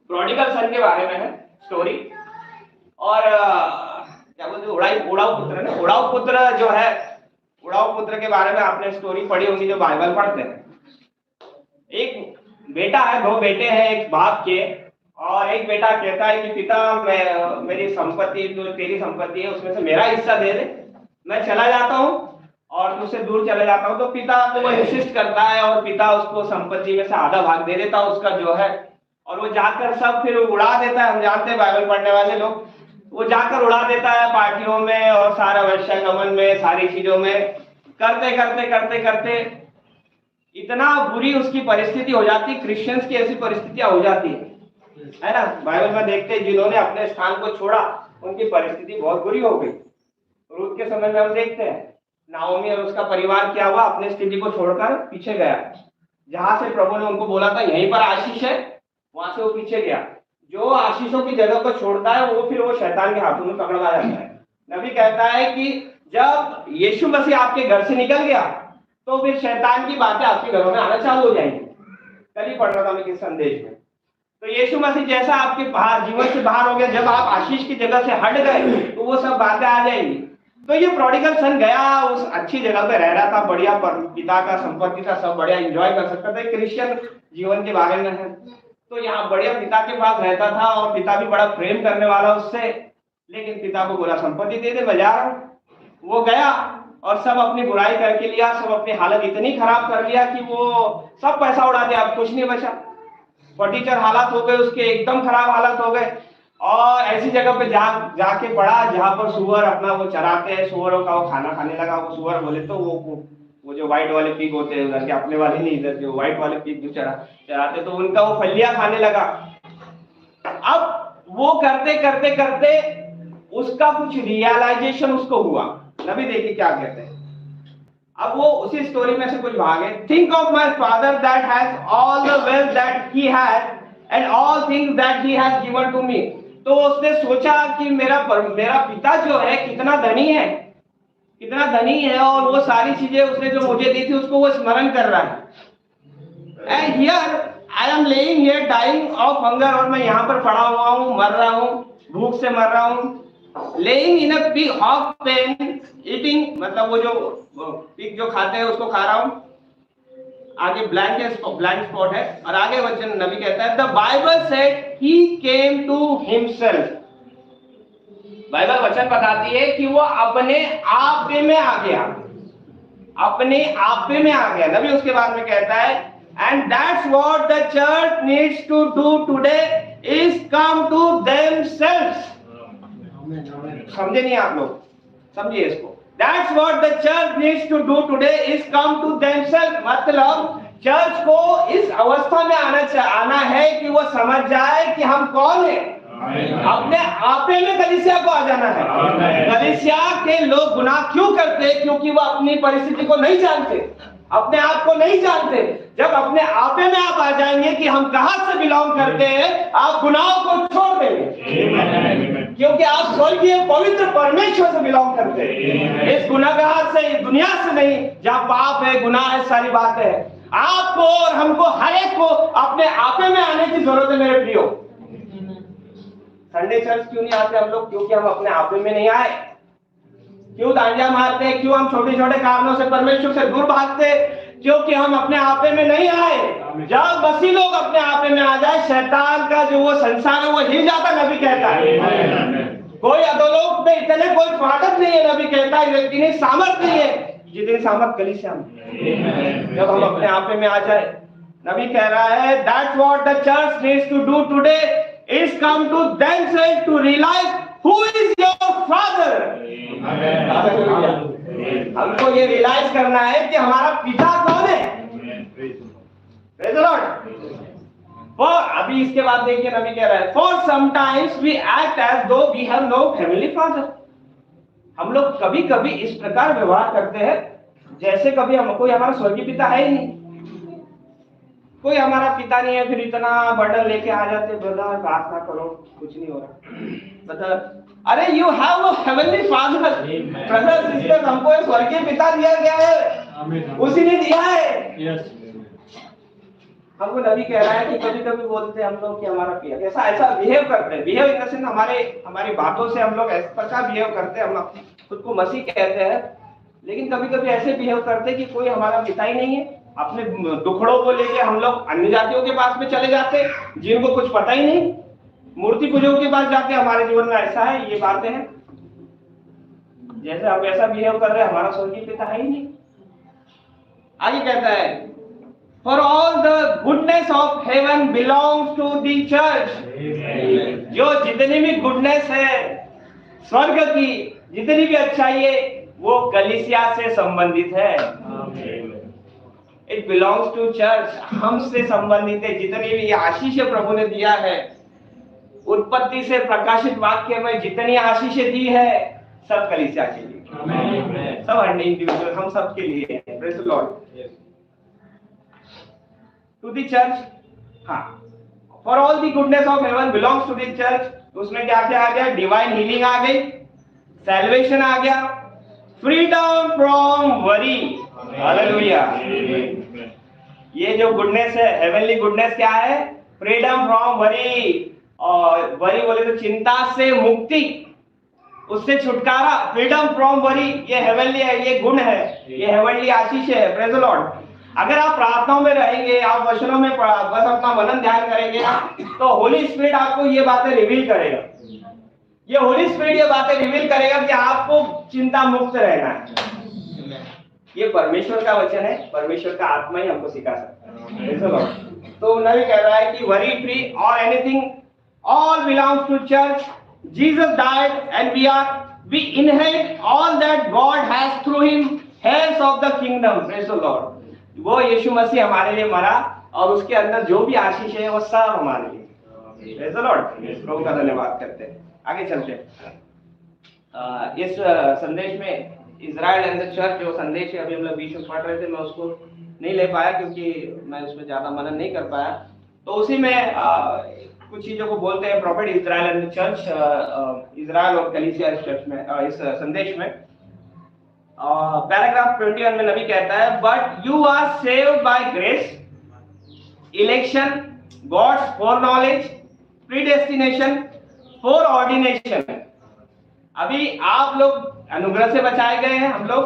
प्रोडिगल सन के बारे में है स्टोरी। और क्या बोलते उड़ाऊ पुत्र ना, उड़ाऊ पुत्र जो है, उड़ाऊ पुत्र के बारे में आपने स्टोरी पढ़ी होगी जो बाइबल पढ़ते हैं। एक बेटा है, दो बेटे हैं एक बाप के, और एक बेटा कहता है कि पिता मेरी संपत्ति जो तेरी संपत्ति है उसमें से मेरा हिस्सा दे दे, मैं चला जाता हूँ और तुझसे दूर चले जाता हूँ। तो पिता को वो इंसिस्ट करता है और पिता उसको संपत्ति में से आधा भाग दे देता है उसका जो है, और वो जाकर सब फिर उड़ा देता है। हम जानते हैं बाइबल पढ़ने वाले लोग, वो जाकर उड़ा देता है पार्टियों में और सारा वैश्यगमन में, सारी चीजों में करते करते करते करते इतना बुरी उसकी परिस्थिति हो जाती। क्रिश्चियंस की ऐसी परिस्थितियां हो जाती है ना, बाइबल में देखते हैं जिन्होंने अपने स्थान को छोड़ा उनकी परिस्थिति बहुत बुरी हो गई। रूत के समय में हम देखते हैं नाओमी और उसका परिवार क्या हुआ, अपने स्थिति को छोड़कर पीछे गया। जहां से प्रभु ने उनको बोला था यहीं पर आशीष है, वहां से वो पीछे गया। जो आशीषों की जगह को छोड़ता है वो फिर वो शैतान के हाथों में पकड़ा जाता है। नबी कहता है कि जब यीशु मसीह आपके घर से निकल गया तो फिर शैतान की बातें आपके घरों में आना चालू हो जाएंगी। कल ही पढ़ रहा था मैं किस संदेश में। तो यीशु मसीह जैसा आपके बाहर जीवन से बाहर हो गया, जब आप आशीष की जगह से हट गए तो वो सब बातें आ जाएंगी। तो ये प्रोडिगल सन गया, उस अच्छी जगह पे रह रहा था, बढ़िया पिता का संपत्ति था, सब बढ़िया एंजॉय कर सकता था। क्रिश्चियन जीवन के बारे में है तो यहाँ बढ़िया पिता के पास रहता था और पिता भी बड़ा प्रेम करने वाला उससे, लेकिन पिता को बोला संपत्ति दे दे, मैं जा रहा हूँ। वो गया और सब अपनी बुराई करके लिया, सब अपनी हालत इतनी खराब कर लिया कि वो सब पैसा उड़ा दिया, अब कुछ नहीं बचा। फटीचर हालात हो गए उसके, एकदम खराब हालत हो गए। और ऐसी जगह पे जाके पड़ा जहाँ पर सुअर अपना वो चराते हैं, सुअरों का वो खाना खाने लगा। वो सुअर बोले तो वो जो व्हाइट वाले पिग होते हैं उधर के, अपने वाले नहीं, इधर जो व्हाइट वाले पिग जो चराते तो उनका वो फलिया खाने लगा। अब वो करते करते करते उसका कुछ रियलाइजेशन उसको हुआ। नबी देखिए क्या कहते हैं, अब वो उसी स्टोरी में से कुछ भाग है। Think of my father that has all the wealth that he has and all things that he has given to me. तो उसने सोचा कि मेरा पिता जो है कितना धनी है, कितना धनी है, और वो सारी चीजें उसने जो मुझे दी थी उसको वो स्मरण कर रहा है। And here I am laying here dying of hunger, और मैं यहाँ पर पड़ा हुआ हूँ, मर रहा हूँ, भूख से मर रहा हूँ। Laying in a pig of pen eating, मतलब वो जो पिग जो खाते हैं उसको खा रहा हूँ। आगे ब्लैंक स्पॉट है और आगे वचन नबी कहता है the Bible said he came to himself. Bible वचन बताती है कि वो अपने आपे में आ गया, अपने आपे में आ गया। नबी उसके बाद में कहता है and that's what the church needs to do today is come to themselves. समझे नहीं आप लोग, समझिए इसको। That's what the church needs to do today is come to themselves। मतलब चर्च को इस अवस्था में आना है कि वो समझ जाए कि हम कौन है। अपने आपे में कलीसिया को आ जाना है। कलीसिया के लोग गुनाह क्यों करते? क्योंकि वो अपनी परिस्थिति को नहीं जानते, अपने आप को नहीं जानते। जब अपने आपे में आप आ जाएंगे कि हम कहां से बिलोंग करते हैं, आप गुनाहों को छोड़ देंगे, क्योंकि आप स्वर्गीय पवित्र परमेश्वर से बिलोंग करते हैं, इस गुनाहगार से, इस दुनिया से नहीं, जहाँ पाप है, गुनाह है, सारी बातें हैं। आपको और हमको, हर एक को अपने आपे में आने की जरूरत है मेरे प्रियो। संडे चर्च क्यों नहीं आते हम लोग? क्योंकि हम अपने आपे में नहीं आए। क्यों डांडिया मारते हैं? क्यों हम छोटे छोटे कारणों से परमेश्वर से दूर भागते? क्योंकि हम अपने आपे में नहीं आए। जब मसीह लोग अपने आपे में आ जाए, शैतान का जो वो संसार है वो हिल जाता। नबी कहता है कोई अधोलोक में इतने कोई फाटक नहीं है। नबी कहता है इतनी सामर्थ नहीं है जितनी सामर्थ कलीसिया में, जब हम अपने आपे में आ जाए। नबी कह रहा है that's what the church needs to do today is come to themselves to realize who is your father. हमको ये रियलाइज करना है कि हमारा पिता कौन है। Praise the lord. अभी इसके बाद देखिए नबी कह रहा है for sometimes we act as though we have no heavenly father. हम लोग कभी कभी इस प्रकार व्यवहार करते हैं जैसे कभी हम कोई हमारा स्वर्गीय पिता है ही नहीं, कोई हमारा पिता नहीं है। फिर इतना बर्डन लेके आ जाते, ब्रदर प्रार्थना करो, कुछ नहीं हो रहा। ब्रदर अरे you have a heavenly father. Brother sister, हमको एक स्वर्गीय पिता दिया गया है, उसी ने दिया है। हमको नबी कह रहा है कि कभी कभी बोलते हैं हम लोग कि हमारा पिया ऐसा ऐसा बिहेव करते हैं, बिहेव इन द सेंस हमारी बातों से हम लोग इस प्रकार बिहेव करते हैं, हम खुद को मसीह कहते हैं, लेकिन कभी कभी ऐसे बिहेव करते हैं कि कोई हमारा पिता ही नहीं है। अपने दुखड़ों को लेके हम लोग अन्य जातियों के पास में चले जाते हैं जिनको कुछ पता ही नहीं, मूर्ति पूजकों के पास जाते हैं। हमारे जीवन में ऐसा है, ये बातें हैं, जैसे हम ऐसा बिहेव कर रहे हैं हमारा स्वर्गीय पिता है ही नहीं। आगे कहता है, for all the goodness of heaven belongs to the church. जो जितनी भी गुडनेस है स्वर्ग की, जितनी भी अच्छाई है, वो कलीसिया से संबंधित है। इट बिलोंग्स टू चर्च, हमसे संबंधित है। जितनी भी आशीष प्रभु ने दिया है, उत्पत्ति से प्रकाशित वाक्य में जितनी आशीषें दी है, सब कलीसिया के लिए, सब इंडिविजुअल, हम सब के लिए। Praise the lord. To the church, हाँ, for all the goodness of heaven belongs to the church. उसमें क्या क्या आ गया? डिवाइन हीलिंग आ गई, सैल्वेशन आ गया, फ्रीडम फ्रॉम वरी, हालेलुया। ये जो गुडनेस है, हेवनली गुडनेस क्या है? Freedom from worry. और वरी बोले तो चिंता से मुक्ति, उससे छुटकारा, फ्रीडम फ्रॉम वरी, ये हेवनली है, ये गुण है, ये हेवनली आशीष है। Praise the Lord. अगर आप प्रार्थनाओं में रहेंगे, आप वचनों में बस अपना मनन ध्यान करेंगे, तो होली स्पिरिट आपको ये बातें रिवील करेगा। ये होली स्पिरिट ये बातें रिवील करेगा कि आपको चिंता मुक्त रहना है। ये परमेश्वर का वचन है, परमेश्वर का आत्मा ही हमको सिखा सकता है। तो नबी कह रहा है कि वरी फ्री और anything, all belongs to church. Jesus died and we inherit all that God has through him, heirs of the kingdom. Praise the Lord. वो यीशु मसीह हमारे लिए मरा और उसके अंदर जो भी आशीष है वो सब हमारे लिए। Praise the lord. प्रभु का धन्यवाद करते हैं। आगे चलते हैं। इस संदेश में इजराइल एंड द चर्च जो संदेश है, अभी हम लोग बीच में पढ़ रहे थे, मैं उसको नहीं ले पाया क्योंकि मैं उसमें ज्यादा मनन नहीं कर पाया। तो उसी में कुछ चीजों को बोलते हैं profit Israel and the church, Israel और कलीसिया इस चर्च में, इस संदेश में। पैराग्राफ 21 में नबी कहता है, but you are saved by grace, election, God's foreknowledge, predestination, foreordination. अभी आप लोग अनुग्रह से बचाए गए हैं, हम लोग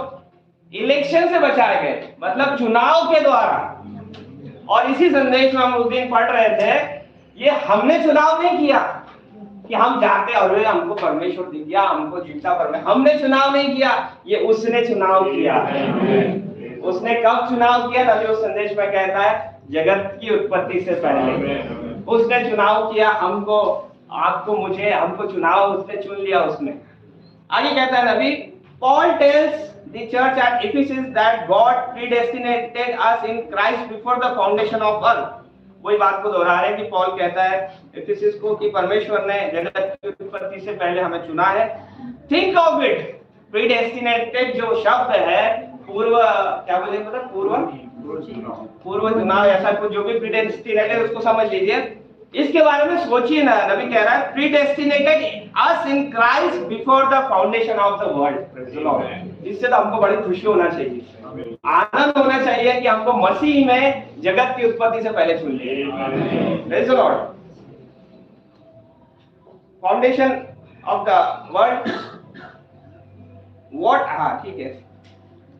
इलेक्शन से बचाए गए, मतलब चुनाव के द्वारा। और इसी संदेश में हम उस दिन पढ़ रहे थे, ये हमने चुनाव नहीं किया कि हम जाते और हमको परमेश्वर दे दिया, हमको जीता परमेश्वर, हमने चुनाव नहीं किया, ये उसने चुनाव किया है। उसने कब चुनाव किया? तभी उस संदेश में कहता है, जगत की उत्पत्ति से पहले उसने चुनाव किया हमको, आपको, मुझे, हमको चुनाव, उसने चुन लिया उसने। आगे कहता है नबी, Paul tells the church at Ephesus that God predestinated us in Christ before the foundation of earth। वही बात को दोहरा रहे हैं कि पॉल कहता है एफिसिस को कि परमेश्वर ने जगत की उत्पत्ति से पहले हमें चुना है। थिंक ऑफ इट, प्रीडेस्टिनेटेड जो शब्द है, पूर्व, क्या बोले, मतलब पूर्व चुनाव, ऐसा कुछ जो भी प्रीडेस्टिनेटेड उसको समझ लीजिए। इसके बारे में सोचिए ना, नबी कह रहा है predestinated us in Christ before the foundation of the world. इससे तो हमको बड़ी खुशी होना चाहिए, आनंद होना चाहिए कि हमको मसीह में जगत की उत्पत्ति से पहले चुन लिया। Praise the lord. Foundation of the world, what, हाँ ठीक है,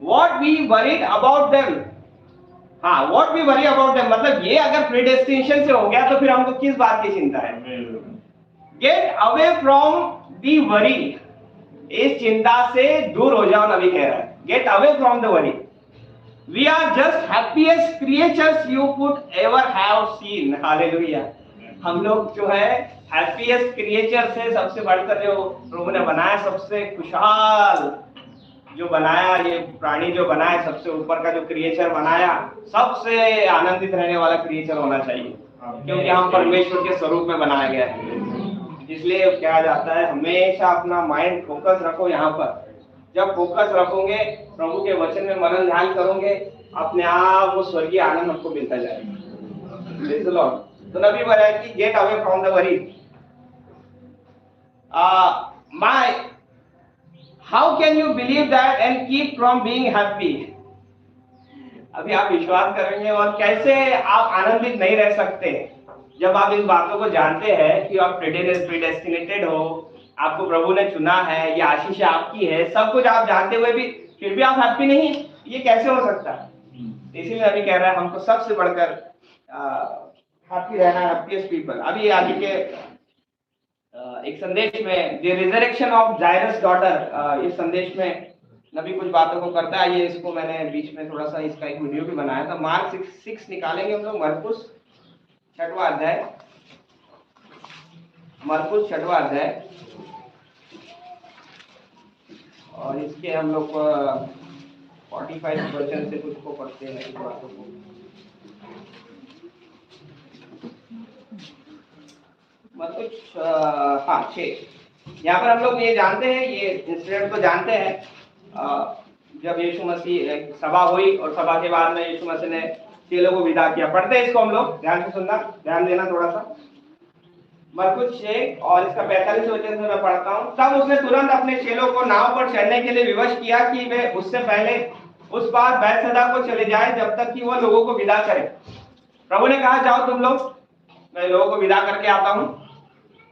what we worried about them, हाँ, what we worry about them, मतलब ये अगर प्रीडेस्टिनेशन से हो गया तो फिर हमको किस बात की चिंता है? Get away from the worry, इस चिंता से दूर हो जाओ, नबी कह रहा है, get away from the worry. We are just happiest creatures you could ever have seen, hallelujah. हम लोग जो है हैप्पीएस्ट क्रिएचर से, सबसे बढ़कर जो प्रभु ने बनाया, सबसे खुशहाल जो बनाया, ये प्राणी जो बनाया, सबसे ऊपर का जो क्रिएचर बनाया, सबसे आनंदित रहने वाला क्रिएचर होना चाहिए, क्योंकि हम परमेश्वर के स्वरूप में बनाया गया है। इसलिए कहा जाता है हमेशा अपना माइंड फोकस रखो यहाँ पर। जब फोकस रखोगे, प्रभु के वचन में मनन ध्यान करोगे, अपने आप वो स्वर्गीय आनंद हमको मिलता जाएगा। Praise the lord. तो नबी बताया कि gate away from the worry. How can you believe that and keep from being happy? अभी आप विश्वास करेंगे और कैसे आप आनंदित नहीं रह सकते जब आप इन बातों को जानते हैं कि आप प्रीडेस्टिनेटेड हो, आपको प्रभु ने चुना है, ये आशीष आपकी है, सब कुछ आप जानते हुए भी फिर भी आप हैप्पी नहीं, ये कैसे हो सकता है? इसीलिए अभी कह रहा है हमको सबसे बढ़कर हैप्पी रहना, हैप्पीएस्ट पीपल। अभी आगे के एक संदेश में द रिजरेक्शन ऑफ जायरस डॉटर, इस संदेश में नबी कुछ बातों को करता है। ये इसको मैंने बीच में थोड़ा सा इसका एक वीडियो भी बनाया था। मार्क 6 निकालेंगे हम लोग, मरकुस 6वां अध्याय, मरकुस 6वां अध्याय, और इसके हम लोग 45% से कुछ को पढ़ते हैं इस बातों को। मरकुस हाँ 6। यहाँ पर हम लोग ये जानते हैं, ये इंसिडेंट तो जानते हैं, जब यीशु मसीह एक सभा हुई और सभा के बाद में यीशु मसीह ने चेलों को विदा किया। पढ़ते हैं इसको हम लोग, ध्यान से सुनना, ध्यान देना थोड़ा सा। मरकुस 6 और इसका 45 वचन से मैं पढ़ता हूँ। तब उसने तुरंत अपने चेलों को नाव पर चढ़ने के लिए विवश किया कि वे उससे पहले उस पार बैतसैदा को चले जाए जब तक कि वह लोगों को विदा करे। प्रभु ने कहा जाओ तुम लोग, मैं लोगों को विदा करके आता हूँ।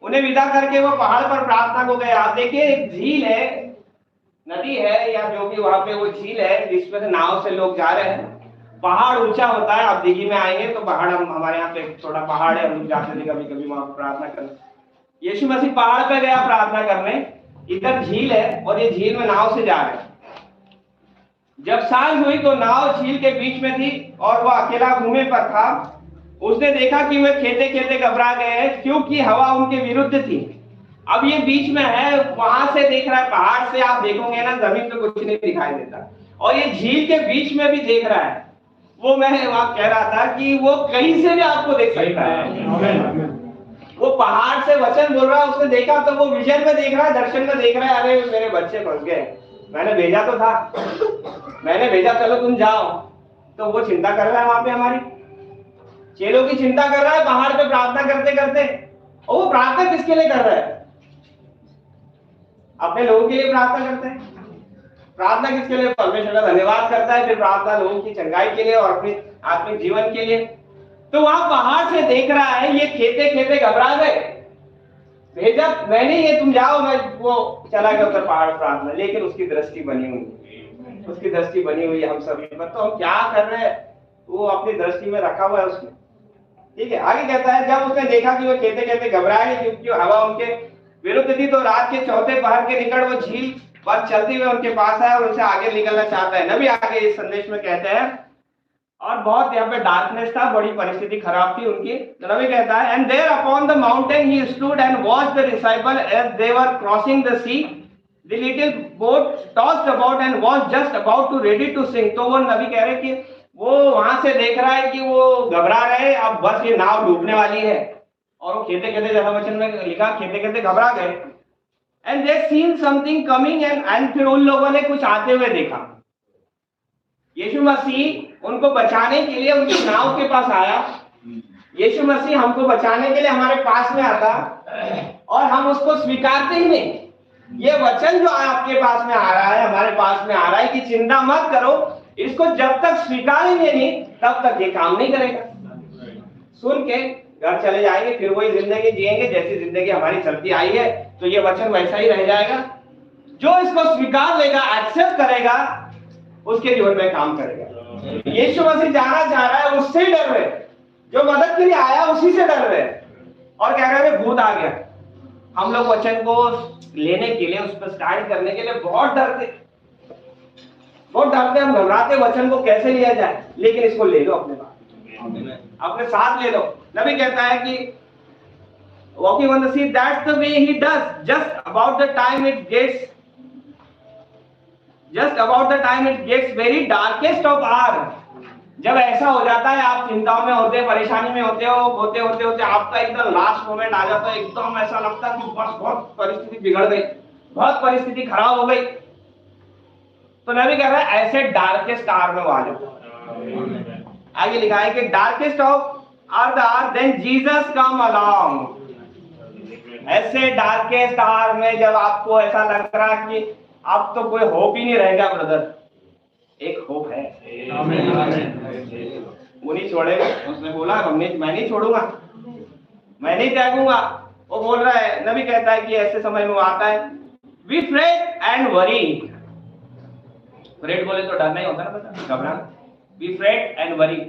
उन्हें विदा करके वो पहाड़ पर प्रार्थना को गए। आप देखिए एक झील है, नदी है या जो भी वहां पे वो झील है जिसमें से नाव से लोग जा रहे हैं। पहाड़ ऊंचा होता है, आप दिघी में आएंगे तो पहाड़, हमारे यहाँ पे थोड़ा पहाड़ है, हम लोग जाते थे कभी कभी वहां प्रार्थना करने। यीशु मसीह पहाड़ पे गया प्रार्थना करने, इधर झील है और ये झील में नाव से जा रहे हैं। जब सांझ हुई तो नाव झील के बीच में थी और वह अकेला घूमे पर था। उसने देखा कि वे खेते खेते घबरा गए क्योंकि हवा उनके विरुद्ध थी। अब ये बीच में है, वहां से देख रहा है, पहाड़ से आप देखोगे ना जमीन पे कुछ नहीं दिखाई देता, और ये झील के बीच में भी देख रहा है। वो मैं वहां कह रहा था कि वो कहीं से भी आपको देख सकता है। वो पहाड़ से वचन बोल रहा है, उसने देखा तो वो विजन में देख रहा है, दर्शन में देख रहा है, अरे मेरे बच्चे फंस गए, मैंने भेजा तो था, मैंने भेजा, चलो तुम जाओ। तो वो चिंता कर रहा है वहां पे, हमारी चेलों की चिंता कर रहा है पहाड़ पे प्रार्थना करते करते। और वो प्रार्थना किसके लिए कर रहा है? अपने लोगों के लिए प्रार्थना करते हैं। प्रार्थना किसके लिए? परमेश्वर का धन्यवाद करता है, फिर प्रार्थना लोगों की चंगाई के लिए और अपने आत्मिक जीवन के लिए। तो वहां पहाड़ से देख रहा है, ये खेते खेते घबरा गए, भेजा मैंने, ये तुम जाओ, मैं वो चला गया उधर पहाड़ प्रार्थना। लेकिन उसकी दृष्टि बनी हुई, उसकी दृष्टि बनी हुई हम सभी पर। तो हम क्या कर रहे हैं, वो अपनी दृष्टि में रखा हुआ है उसने। ठीक है, आगे कहता है जब उसने देखा कि वो खेते खेते घबराए क्योंकि हवा उनके विरुद्ध थी, तो रात के चौथे पहर के निकट वो झील पर चलते हुए उनके पास आया और उनसे आगे निकलना चाहता है। नबी आगे इस संदेश में कहते हैं, और बहुत यहाँ पे डार्कनेस था, बड़ी परिस्थिति खराब थी उनकी। तो नबी कहता है, and there upon the mountain he stood and watched the disciple as they were crossing the sea, the little boat tossed about and was just about to ready to sink. तो वो नबी कह रहे कि वो वहां से देख रहा है कि वो घबरा रहे, अब बस ये नाव डूबने वाली है। और वो खेते खेते, जैसा वचन में लिखा, खेते खेते घबरा गए। And they seen something coming and फिर उन लोगों ने कुछ आते हुए देखा। यीशु मसीह उनको बचाने के लिए उनकी नाव के पास आया। यीशु मसीह हमको बचाने के लिए हमारे पास में आता और हम उसको स्वीकारते ही नहीं। ये वचन जो आपके पास में आ रहा है, हमारे पास में आ रहा है कि चिंता मत करो, इसको जब तक स्वीकारेंगे नहीं तब तक ये काम नहीं करेगा। सुन के घर चले जाएंगे, फिर वही जिंदगी जिएंगे जैसी जिंदगी हमारी चलती आई है। तो ये वचन वैसा ही रह जाएगा। जो इसको स्वीकार लेगा, एक्सेप्ट करेगा, उसके जीवन में काम करेगा। यीशु मसीह जाना चाह रहा है, उससे ही डर रहे। जो मदद के लिए आया उसी से डर रहे और कह रहे हैं भूत आ गया। हम लोग वचन को लेने के लिए, उस पर स्टार्ट करने के लिए बहुत डरते, हम घबराते वचन को कैसे लिया जाए। लेकिन इसको ले लो अपने पास, अपने साथ ले लो। नबी कहता है कि walking on the sea, that's the way he does, just about the time it gets very darkest of hour। जब ऐसा हो जाता है, आप चिंताओं में होते, परेशानी में होते होते आपका एकदम लास्ट मोमेंट आ जाता है, एकदम ऐसा लगता है कि बस बहुत परिस्थिति बिगड़ गई, बहुत परिस्थिति खराब हो गई। तो नबी कह रहा है ऐसे डार्केस्ट आवर में आ जाओ। आगे लिखा है कि darkest of are the hour then Jesus come along. ऐसे डार्केस्ट आवर में जब आपको ऐसा लग रहा कि अब तो कोई होप ही नहीं रहेगा ब्रदर, एक होप है। वो नहीं छोड़ेगा। उसने बोला मैं नहीं छोड़ूंगा, मैं नहीं त्यागूंगा। वो बोल रहा है, नबी कहता है कि ऐसे समय में वो आता है, we fret and worry. Fret बोले तो डरना ही होता है ना बता, घबराना। वी फ्रेट एंड वरी,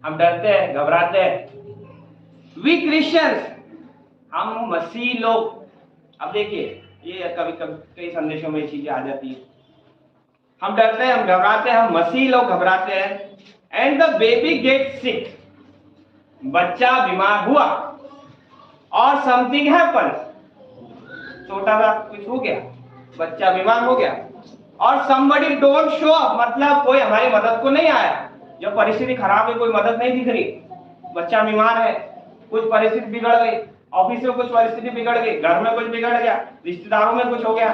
हम डरते हैं, घबराते हैं। वी क्रिश्चियंस, हम मसीह लोग। अब देखिए, ये कभी कभी कई संदेशों में ये चीजें आ जाती है। हम डरते हैं, हम घबराते हैं, हम मसीह लोग घबराते हैं। एंड द बेबी गेट सिक, बच्चा बीमार हुआ, और समथिंग हैपन, छोटा सा कुछ हो गया, बच्चा बीमार हो गया, और somebody don't show up, मतलब कोई हमारी मदद को नहीं आया। जब परिस्थिति खराब है, कोई मदद नहीं दिख रही, बच्चा बीमार है, कुछ परिस्थिति बिगड़ गई, ऑफिस में कुछ परिस्थिति बिगड़ गई, घर में कुछ बिगड़ गया, रिश्तेदारों में कुछ हो गया,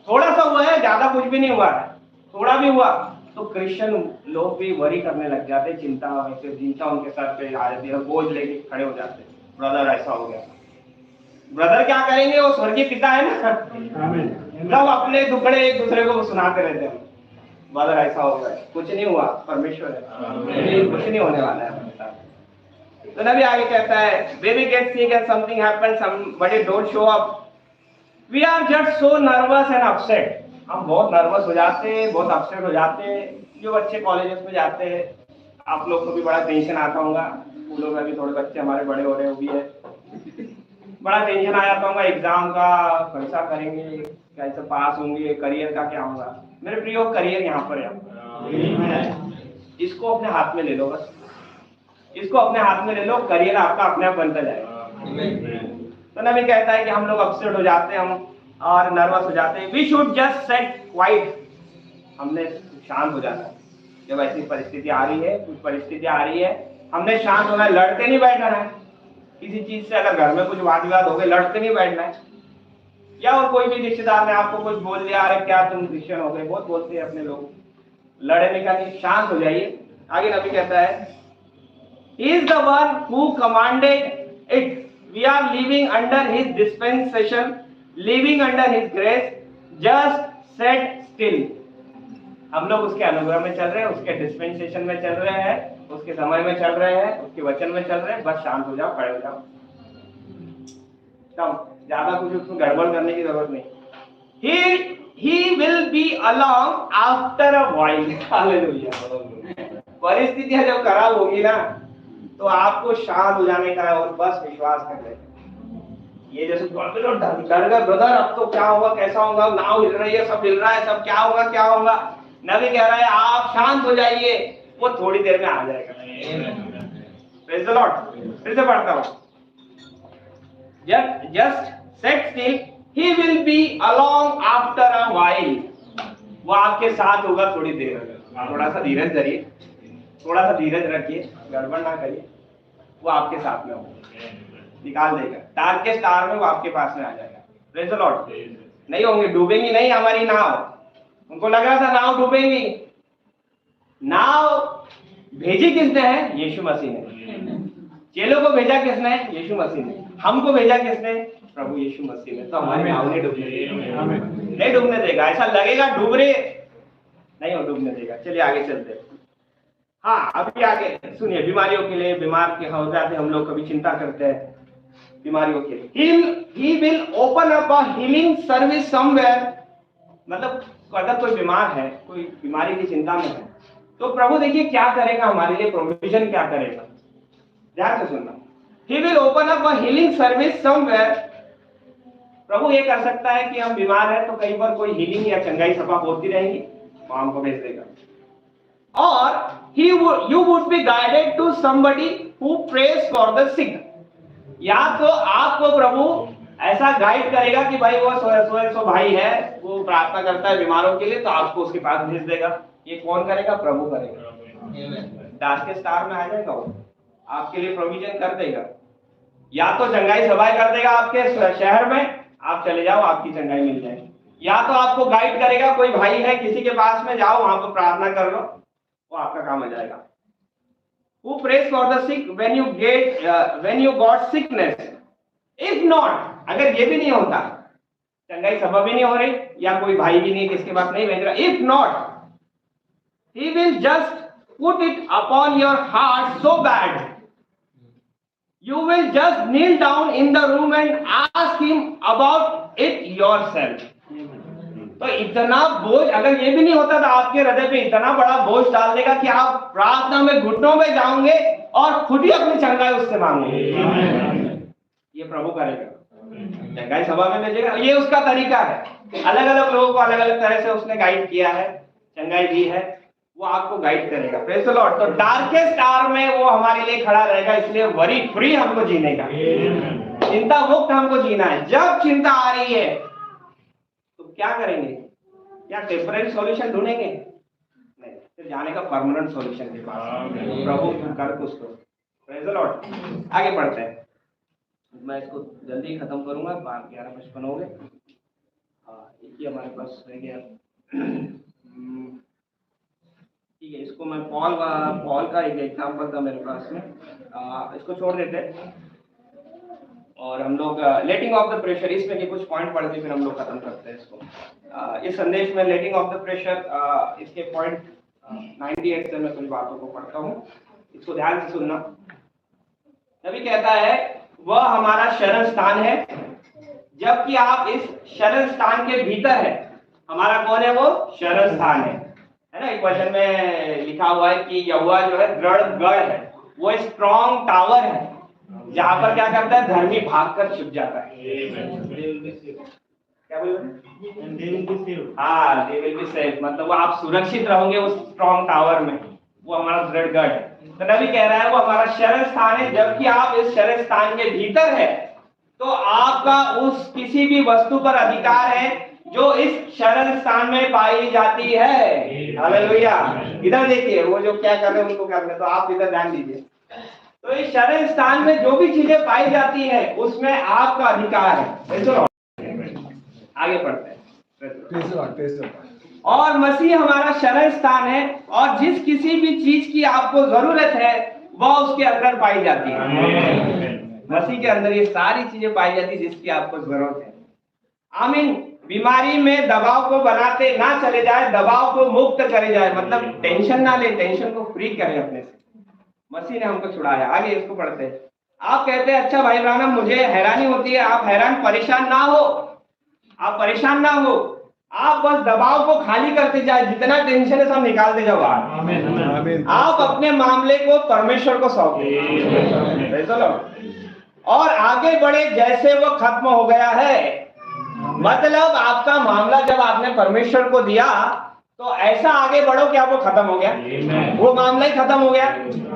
थोड़ा सा हुआ है, ज्यादा कुछ भी नहीं हुआ है, थोड़ा भी हुआ, तो क्रिश्चियन लोग भी वरी करने लग जाते, चिंता उनके सर पे आ जाती है, बोझ लेके खड़े हो जाते, ब्रदर ऐसा हो गया। ब्रदर क्या करेंगे, वो स्वर्गीय पिता है ना, सब अपने दुखड़े एक दूसरे को सुनाते रहते हैं। ब्रदर ऐसा हो गया, कुछ नहीं हुआ, परमेश्वर है, कुछ नहीं होने वाला है हमारे साथ। तो नबी आगे कहता है, baby get sick and something happens, somebody don't show up, we are just so nervous and upset. हम बहुत नर्वस हो जाते हैं, बहुत अपसेट हो जाते हैं। जो बच्चे कॉलेजेस में जाते हैं, आप लोग को भी बड़ा टेंशन आता होगा, स्कूलों में भी थोड़े बच्चे हमारे बड़े हो रहे भी है, बड़ा टेंशन आ जाता होगा एग्जाम का, कैसा करेंगे, कैसे पास होंगे, करियर का क्या होगा। मेरे प्रियो, करियर यहाँ पर है, इसको अपने हाथ में ले लो, बस इसको अपने हाथ में ले लो, करियर आपका अपने आप बनता जाएगा। तो नबी कहता है कि हम लोग अपसेट हो जाते हैं, हम और नर्वस हो जाते हैं। We should just set quiet, हमने शांत हो जाना है। जब ऐसी परिस्थिति आ रही है, कुछ परिस्थिति आ रही है, हमने शांत होना है, लड़ते नहीं बैठना है किसी चीज से। अगर घर में कुछ वाद विवाद हो गए, लड़ते नहीं बैठना है। या और कोई भी रिश्तेदार ने आपको कुछ बोल दिया, अरे क्या तुम क्रिश्चियन हो गए, बहुत बोलते हैं अपने लोग, लड़ने का नहीं, शांत हो जाइए। आगे नबी कहता है, He is the one who commanded it. We are living under His dispensation, living under His grace. Just sit still. हम लोग उसके अनुग्रह में चल रहे हैं, उसके डिस्पेंसेशन में चल रहे हैं, उसके समय में चल रहे हैं, उसके वचन में चल रहे हैं। बस शांत हो जाओ, खड़े हो जाओ, तब ज्यादा कुछ उसमें गड़बड़ करने की जरूरत नहीं। He will be along after a while. Hallelujah. परिस्थितियां जब खराब होगी ना, तो आपको शांत हो जाने का है और बस विश्वास कर ले। ये जैसे डर गए ब्रदर, अब तो क्या होगा, कैसा होगा, नाव हिल रही है, सब हिल रहा है, सब क्या होगा क्या होगा। नबी कह रहा है आप शांत हो जाइए, वो थोड़ी देर में आ जाएगा। Praise the Lord. फिर से पढ़ता हूँ, just set still, he will be along after a while. वो आपके साथ होगा थोड़ी देर। थोड़ा सा धीरज धरिए, थोड़ा सा धीरज रखिए, गड़बड़ ना करिए, वो आपके साथ में होगा, निकाल देगा। डार्केस्ट आवर में वो आपके पास में आ जाएगा। Praise the Lord. नहीं होंगे, डूबेंगी नहीं हमारी नाव। उनको लग रहा था नाव डूबेंगी, नाव भेजी किसने है? यीशु मसीह ने। चेलों को भेजा किसने? यीशु मसीह ने। हमको भेजा किसने? प्रभु यीशु मसीह ने। तो हमारी नाव नहीं डूबने देगा, नहीं डूबने देगा। ऐसा लगेगा डूब रहे, नहीं हो डूबने देगा। चलिए आगे चलते हैं। हाँ, अभी आगे सुनिए, बीमारियों के लिए, बीमार के हो जाते हम लोग, कभी चिंता करते हैं बीमारियों के लिए। He will open up a healing service somewhere, मतलब अगर कोई बीमार है, कोई बीमारी की चिंता में है, तो प्रभु देखिए क्या करेगा हमारे लिए, प्रोविजन क्या करेगा। ध्यान से सुनना। He will open up a healing service somewhere. प्रभु ये कर सकता है कि हम बीमार हैं तो कहीं पर कोई हीलिंग या चंगाई सभा होती रहेगी, वो हमको भेज देगा। और you would be guided to somebody who prays for the sick. या तो आपको प्रभु ऐसा गाइड करेगा कि भाई वो सो भाई है, वो प्रार्थना करता है बीमारों के लिए, तो आपको उसके पास भेज देगा। ये कौन करेगा? प्रभु करेगा। डार्केस्ट स्टार में आ जाएगा, वो आपके लिए प्रोविजन कर देगा। या तो चंगाई सभाएं कर देगा आपके शहर में, आप चले जाओ, आपकी चंगाई मिल जाएगी। या तो आपको गाइड करेगा, कोई भाई है किसी के पास में, जाओ वहां पर प्रार्थना कर लो, वो आपका काम हो जाएगा। Who prays for the sick when you got sickness? If not, अगर ये भी नहीं होता, चंगाई सभा भी नहीं हो रही, या कोई भाई भी नहीं किसके पास नहीं भेज रहा, if not, he will just put it upon your heart so bad. You will just kneel down in the room and ask him about it yourself. तो इतना बोझ अगर ये भी नहीं होता तो आपके हृदय पे इतना बड़ा बोझ डाल देगा कि आप प्रार्थना में घुटनों में जाओगे और खुद ही अपनी चंगाई उससे मांगोगे। ये प्रभु करेगा, चंगाई सभा में भेजेगा। ये उसका तरीका है। अलग अलग लोगों को अलग अलग तरह से उसने गाइड किया है, चंगाई दी है, वो आपको गाइड करेगा। Praise the lord. तो डार्केस्ट आवर में वो हमारे लिए खड़ा रहेगा, इसलिए वरी फ्री हमको जीने का, चिंता मुक्त हमको जीना है। जब चिंता आ रही है तो क्या करेंगे? क्या टेम्परेरी सॉल्यूशन ढूंढेंगे? नहीं, फिर जाने का परमानेंट सॉल्यूशन के पास। प्रभु कर कुछ तो। Praise the Lord. आगे बढ़ते हैं। मैं इसको जल्दी खत्म करूंगा, 11:55 हो गए। हाँ, एक ही हमारे पास रह गया। ठीक है, इसको मैं पॉल का एक एग्जाम्पल था मेरे पास में, इसको छोड़ देते हैं और हम लोग लेटिंग ऑफ द प्रेशर, इसमें के कुछ पॉइंट पढ़ के फिर हम लोग खत्म करते हैं इसको। इस संदेश में लेटिंग ऑफ द प्रेशर, इसके पॉइंट 98 से मैं कुछ बातों को पढ़ता हूँ, इसको ध्यान से सुनना। तभी कहता है वह हमारा शरण स्थान है, जबकि आप इस शरण स्थान के भीतर है। हमारा कौन है? वो शरण स्थान है ना। एक वचन में लिखा हुआ है कि यहोवा जो है दृढ़ गढ़ है, वो स्ट्रॉन्ग टावर है, जहां पर क्या करता है? धर्मी भागकर छिप जाता है। क्या बोल रहे? हाँ, दे विल बी सेफ, मतलब वो आप सुरक्षित रहोगे उस स्ट्रॉन्ग टावर में। वो हमारा दृढ़ गढ़ है। तो नबी कह रहा है वो हमारा शरण स्थान है, जबकि आप इस शरण स्थान के भीतर है, तो आपका उस किसी भी वस्तु पर अधिकार है जो इस शरण स्थान में पाई जाती है। हालेलुया। इधर देखिए, वो जो क्या कर रहे हैं उनको करने, तो आप इधर ध्यान दीजिए। तो इस शरण स्थान में जो भी चीजें पाई जाती है उसमें आपका अधिकार है। आगे पढ़ते हैं। और मसीह हमारा शरण स्थान है, और जिस किसी भी चीज की आपको जरूरत है वह उसके अंदर पाई जाती है। मसीह के अंदर ये सारी चीजें पाई जाती है जिसकी आपको जरूरत है। आमीन। बीमारी में दबाव को बनाते ना चले जाए, दबाव को मुक्त करे जाए, मतलब टेंशन ना ले, टेंशन को फ्री करें अपने से। मसीह ने हमको छुड़ाया। आगे इसको पढ़ते हैं। आप कहते हैं अच्छा भाई ब्राह्मण मुझे हैरानी होती है। आप हैरान परेशान ना हो, आप परेशान ना हो, आप बस दबाव को खाली करते जाए, जितना टेंशन है सब निकालते जाओ बाहर। आप अपने मामले को परमेश्वर को सौंपे और आगे बढ़े जैसे वो खत्म हो गया है। मतलब आपका मामला जब आपने परमेश्वर को दिया तो ऐसा आगे बढ़ो कि आपको खत्म हो गया, वो मामला ही खत्म हो गया।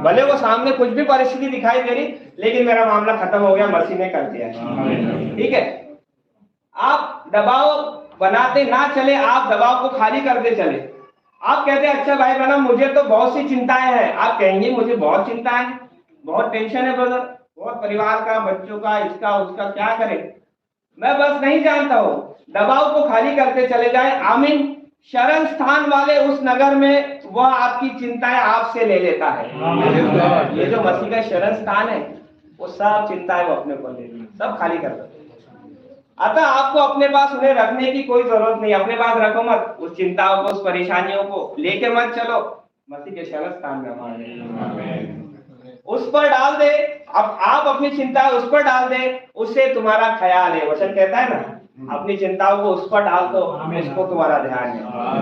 भले वो सामने कुछ भी परिस्थिति दिखाई दे रही, लेकिन मेरा मामला खत्म हो गया, मसीह ने कर दिया। ठीक है, आप दबाव बनाते ना चले, आप दबाव को खाली करते चले। आप कहते हैं अच्छा भाई बहन मुझे तो बहुत सी चिंताएं हैं। आप कहेंगे मुझे बहुत चिंता है, बहुत टेंशन है ब्रदर, बहुत परिवार का, बच्चों का, इसका उसका, क्या करें? मैं बस नहीं जानता हूँ। दबाव को खाली करते चले जाए। आमीन। शरण स्थान वाले उस नगर में वह आपकी चिंताएं आपसे ले लेता है। ये जो मसीह का शरण स्थान है वो सब चिंताएं वो अपने को ले लेता है, सब खाली कर देता है। अतः आपको अपने पास उन्हें रखने की कोई जरूरत नहीं। अपने पास रखो मत, उस चिंताओं को, उस परेशानियों को लेके मत चलो, मसीह के शरण स्थान में हमारे उस पर डाल दे। अब आप अपनी चिंता उस पर डाल दे, उससे तुम्हारा ख्याल है। वचन कहता है ना, अपनी चिंताओं को उस पर डाल दो, उसको तुम्हारा ध्यान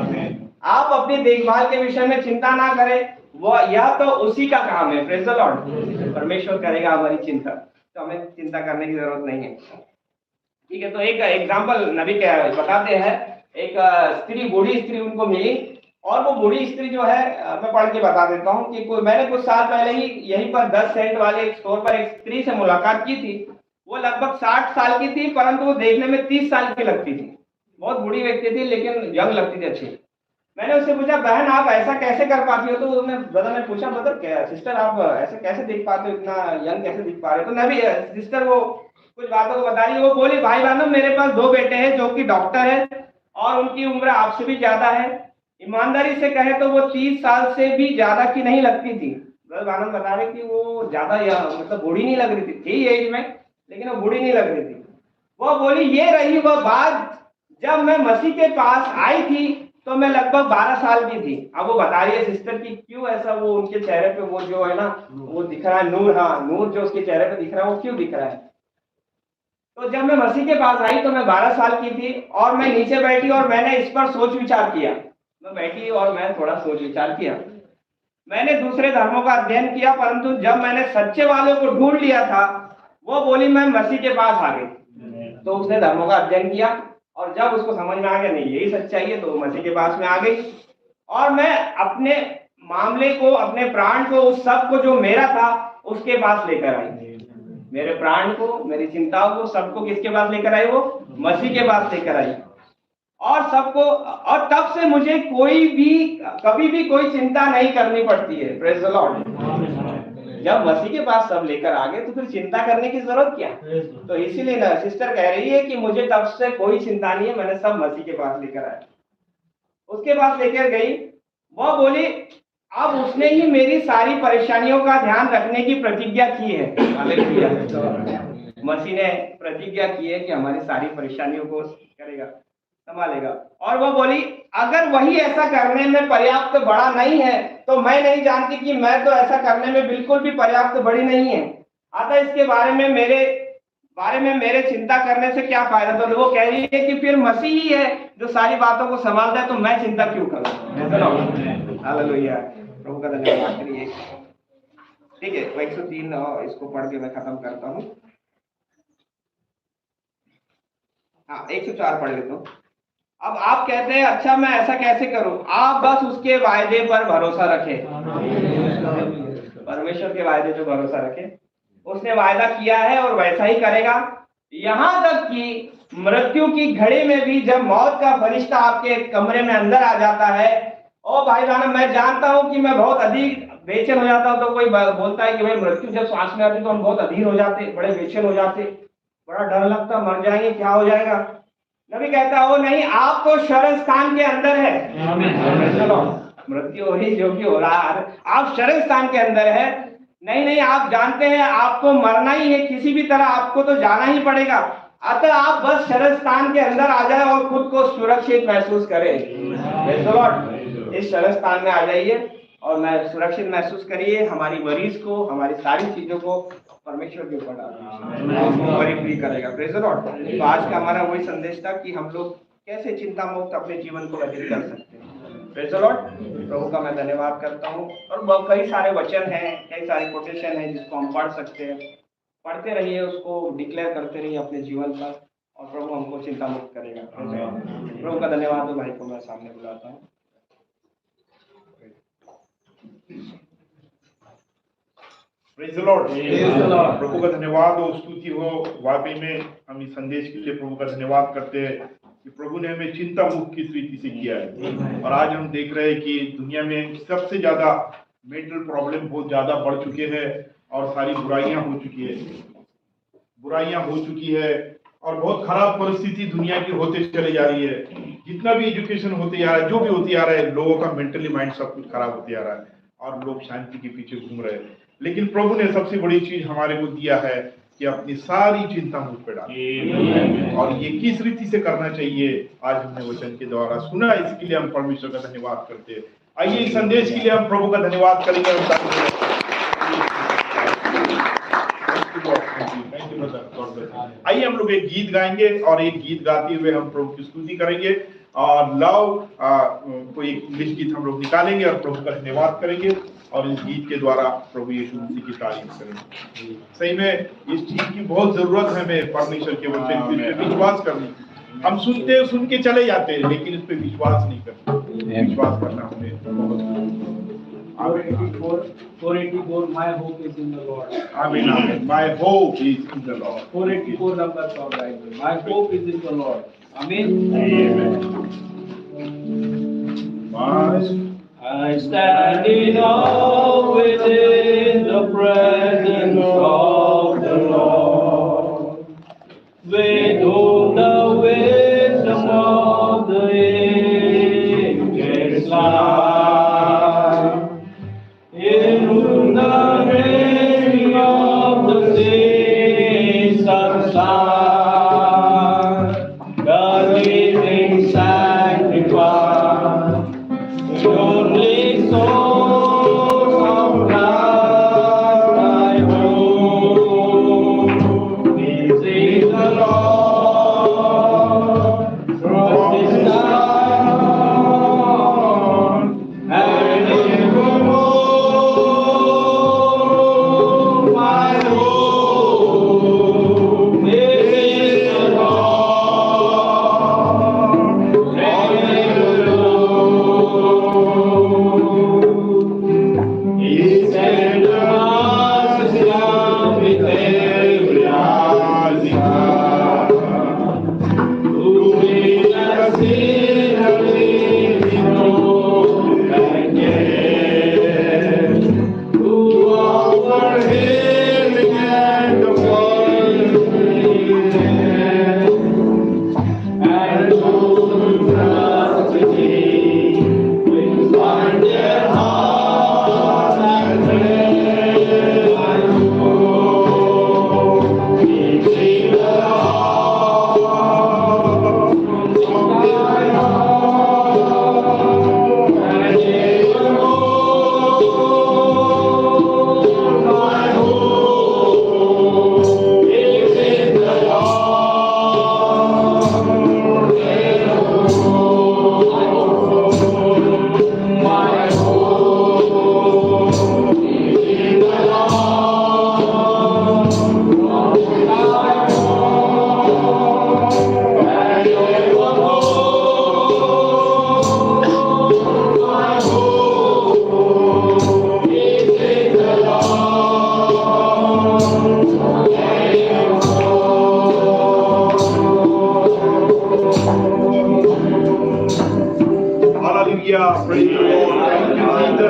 है। आप अपनी देखभाल के विषय में चिंता ना करें, वो यह तो उसी का काम है। Praise the Lord. परमेश्वर करेगा हमारी चिंता, तो हमें चिंता करने की जरूरत नहीं है। ठीक है, तो एक एग्जाम्पल नबी क्या बताते हैं। एक स्त्री, बूढ़ी स्त्री उनको मिली, और वो बूढ़ी स्त्री जो है, मैं पढ़ के बता देता हूँ कि मैंने कुछ साल पहले ही यहीं पर 10 सेंट वाले एक स्टोर पर एक स्त्री से मुलाकात की थी। वो लगभग 60 साल की थी, परंतु वो देखने में 30 साल की लगती थी। बहुत बूढ़ी व्यक्ति थी लेकिन यंग लगती थी, अच्छी। मैंने उससे पूछा बहन आप ऐसा कैसे कर पाती हो? तो ब्रदर ने पूछा ब्रदर सिस्टर आप ऐसे कैसे देख पाते हो, इतना यंग कैसे दिख पा रहे हो? तो नबी सिस्टर वो कुछ बातों को बता रही। वो बोली भाई बहनों मेरे पास 2 बेटे हैं जो कि डॉक्टर है, और उनकी उम्र आपसे भी ज्यादा है। ईमानदारी से कहे तो वो 30 साल से भी ज्यादा की नहीं लगती थी। आनंद बता रहे कि वो ज्यादा मतलब बूढ़ी नहीं लग रही थी एज में, लेकिन वो बूढ़ी नहीं लग रही थी। वो बोली ये रही वह बात, जब मैं मसीह के पास आई थी तो मैं लगभग 12 साल की थी। अब वो बता रही है सिस्टर की क्यों ऐसा, वो उनके चेहरे पे वो जो है ना वो दिख रहा है नूर, हाँ नूर जो उसके चेहरे पे दिख रहा है वो क्यों दिख रहा है। तो जब मैं मसीह के पास आई तो मैं 12 साल की थी और मैं नीचे बैठी और मैंने इस पर सोच विचार किया। मैं बैठी और मैं थोड़ा सोच विचार किया। मैंने दूसरे धर्मों का अध्ययन किया, परंतु जब मैंने सच्चे वालों को ढूंढ लिया था, वो बोली मैं मसीह के पास आ गई। तो उसने धर्मों का अध्ययन किया और जब उसको समझ में आ गया नहीं यही सच्चाई है, तो वो मसीह के पास में आ गई। और मैं अपने मामले को, अपने प्राण को, उस सब को जो मेरा था उसके पास लेकर आई। मेरे प्राण को, मेरी चिंताओं को, सबको किसके पास लेकर आई? वो मसीह के पास लेकर आई। और सबको, और तब से मुझे कोई भी कभी भी कोई चिंता नहीं करनी पड़ती है। Praise the Lord. जब मसीह के पास सब लेकर आ गए तो फिर चिंता करने की जरूरत क्या? तो इसीलिए ना सिस्टर कह रही है कि मुझे तब से कोई चिंता नहीं है, मैंने सब मसीह के पास लेकर आया। उसके पास लेकर गई, वो बोली अब उसने ही मेरी सारी परेशानियों का ध्यान रखने की प्रतिज्ञा की है। मसीह ने प्रतिज्ञा की है कि हमारी सारी परेशानियों को करेगा, संभालेगा। और वो बोली अगर वही ऐसा करने में पर्याप्त बड़ा नहीं है तो मैं नहीं जानती कि मैं तो ऐसा करने में बिल्कुल भी पर्याप्त बड़ी नहीं है। अतः इसके बारे में मेरे चिंता करने से क्या फायदा। तो वो कह रही है कि फिर मसीह ही है जो सारी बातों को संभालता है, तो मैं चिंता क्यों करूं। हालेलुया, प्रभु का धन्यवाद करिए। ठीक है, 103 इसको पढ़ के मैं खत्म करता हूँ। हाँ 104 पढ़ लेता हूँ। अब आप कहते हैं अच्छा मैं ऐसा कैसे करूं? आप बस उसके वायदे पर भरोसा रखें। परमेश्वर के वायदे पे भरोसा रखें। उसने वायदा किया है और वैसा ही करेगा। यहां तक कि मृत्यु की घड़ी में भी जब मौत का फरिश्ता आपके कमरे में अंदर आ जाता है, ओ भाई बहन मैं जानता हूं कि मैं बहुत अधिक बेचैन हो जाता हूं। तो कोई बोलता है कि भाई मृत्यु जब सांस में आती तो हम बहुत अधीर हो जाते, बड़े बेचैन हो जाते, बड़ा डर लगता, मर जाएंगे, क्या हो जाएगा। नबी कहता है वो नहीं, आप तो शरण स्थान के अंदर है। चलो मृत्यु हो रही जो भी हो रहा है, आप शरण स्थान के अंदर है। नहीं आप जानते हैं आपको मरना ही है, किसी भी तरह आपको तो जाना ही पड़ेगा। अतः आप बस शरण स्थान के अंदर आ जाए और खुद को सुरक्षित महसूस करें। इस शरण स्थान में आ जाइए और मैं सुरक्षित महसूस करिए। हमारी मरीज को, हमारी सारी चीजों को परमेश्वर के ऊपर डालिए, करेगा। Praise the lord. तो आज का हमारा वही संदेश था कि हम लोग कैसे चिंता मुक्त अपने जीवन को व्यतीत कर सकते हैं। Praise the lord. प्रभु का मैं धन्यवाद करता हूँ। और कई सारे वचन हैं, कई सारे कोटेशन हैं जिसको हम पढ़ सकते हैं। पढ़ते रहिए, उसको डिक्लेयर करते रहिए अपने जीवन पर और प्रभु हमको चिंता मुक्त करेगा। प्रभु का धन्यवाद। भाई को मैं सामने बुलाता हूँ। Praise the lord. प्रभु का धन्यवाद और स्तुति हो। वाकई में हम इस संदेश के लिए प्रभु का धन्यवाद करते हैं कि प्रभु ने हमें चिंता मुक्त किस रीति से किया है। और आज हम देख रहे हैं कि दुनिया में सबसे ज्यादा मेंटल प्रॉब्लम बहुत ज्यादा बढ़ चुके हैं और सारी बुराइयां हो चुकी है और बहुत खराब परिस्थिति दुनिया की होते चले जा रही है। जितना भी एजुकेशन होते जा रहा है, जो भी होते जा रहा है, लोगों का मेंटली माइंड सब कुछ खराब होते जा रहा है और लोग शांति के पीछे घूम रहे हैं। लेकिन प्रभु ने सबसे बड़ी चीज हमारे को दिया है कि अपनी सारी चिंता मुझ पे डालें। और ये किस रीति से करना चाहिए आज हमने वचन के द्वारा सुना, इसके लिए हम परमेश्वर का धन्यवाद करते हैं। आइए इस संदेश के लिए हम प्रभु का धन्यवाद करेंगे। आइए हम लोग एक गीत गाएंगे और एक गीत गाते हुए हम प्रभु की स्तुति करेंगे और लव कोई इंग्लिश गीत हम लोग निकालेंगे और प्रभु का धन्यवाद करेंगे और इस गीत के द्वारा प्रभु यीशु मसीह की तारीफ करेंगे। सही में इस चीज की बहुत जरूरत है हमें, परमेश्वर के वचन पर विश्वास करने की। हम सुन के चले जाते हैं लेकिन इस पे विश्वास नहीं करते। विश्वास करना हमें बहुत 484 my hope is in the Lord. Amen. Amen. My hope is in the Lord. 484 number of Bible. My hope is in the Lord. Amen. Amen. I stand in awe within the presence of the Lord, with whom the wisdom of the ages lies, in whom the reign of the saints subside, the living sanctified. only source of love I hold. This is the Lord from this time and evermore. My hope is the Lord. His tender mercies are with every heart. Who is a sinner living hope and care, who offer healing and the world and who trust in Him will find their heart and rest. I know He is the Lord from my heart and evermore. My hope is in the Lord. My hope is in the Lord. And evermore. My hope is in the hallelujah, praise the lord, thank you Jesus.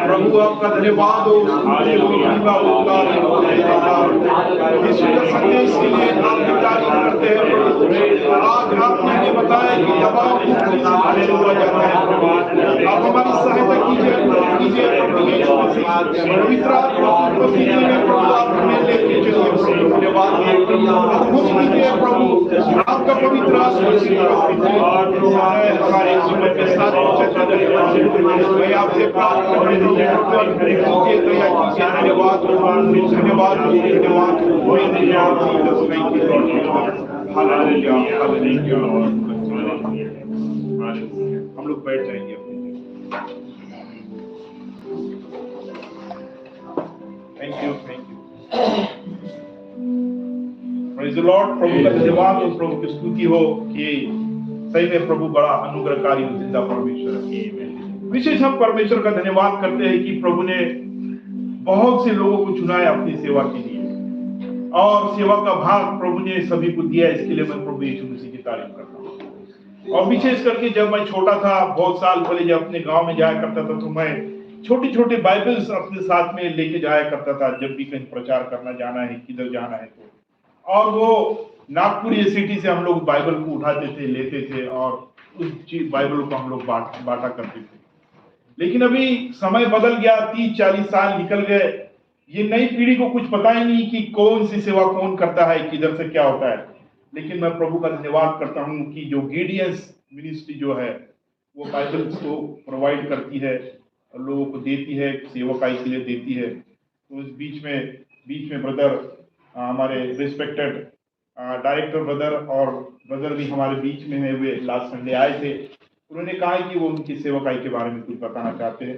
प्रभु आपका धन्यवाद हो महिमा उद्धार यीशु के संदेश के लिए आपकी तारीफ करते हैं प्रभु। आज आपने हमें बताया कि दबाव मुक्त होना जाता है। आप हमारी सहायता कीजिए प्रभु यीशु मसीह। पवित्र आत्मा की उपस्थिति में प्रभु आप हमें लेके चलिए प्रभु। धन्यवाद अद्भुत कीजिए प्रभु। आपका पवित्र आत्मा की उपस्थिति हमारे जीवन के साथ मैं आपसे प्रार्थना करता हूं दया कीजिए। धन्यवाद धन्यवाद धन्यवाद। हम लोग बैठ जाएंगे अपनी। Thank you praise the lord. प्रभु का धन्यवाद हो, प्रभु की स्तुति हो कि सही में प्रभु बड़ा अनुग्रहकारी जिंदा परमेश्वर है। विशेष हम परमेश्वर का धन्यवाद करते हैं कि प्रभु ने बहुत से लोगों को चुना है अपनी सेवा के लिए और सेवा का भाग प्रभु ने सभी को दिया। इसके लिए मैं प्रभु यीशु मसीह की तारीफ करता हूँ। और विशेष करके जब मैं छोटा था, बहुत साल पहले जब अपने गांव में जाया करता था, तो मैं छोटे छोटे बाइबल्स अपने साथ में लेके जाया करता था। जब भी कहीं प्रचार करना जाना है, किधर जाना है तो, और वो नागपुर सिटी से हम लोग बाइबल को उठाते थे, लेते थे और उस बाइबल को हम लोग बांटा करते थे। लेकिन अभी समय बदल गया, 30-40 साल निकल गए। ये नई पीढ़ी को कुछ पता ही नहीं कि कौन सी सेवा कौन करता है, किधर से क्या होता है। लेकिन मैं प्रभु का धन्यवाद करता हूँ कि जो गिडियंस मिनिस्ट्री जो है वो बाइबल्स को प्रोवाइड करती है और लोगों को देती है, सेवकाई के लिए देती है। तो इस बीच में ब्रदर हमारे रिस्पेक्टेड डायरेक्टर ब्रदर और ब्रदर भी हमारे बीच में है। वे लास्ट संडे आए थे। उन्होंने कहा कि वो उनकी सेवकाई के बारे में कुछ बताना चाहते हैं।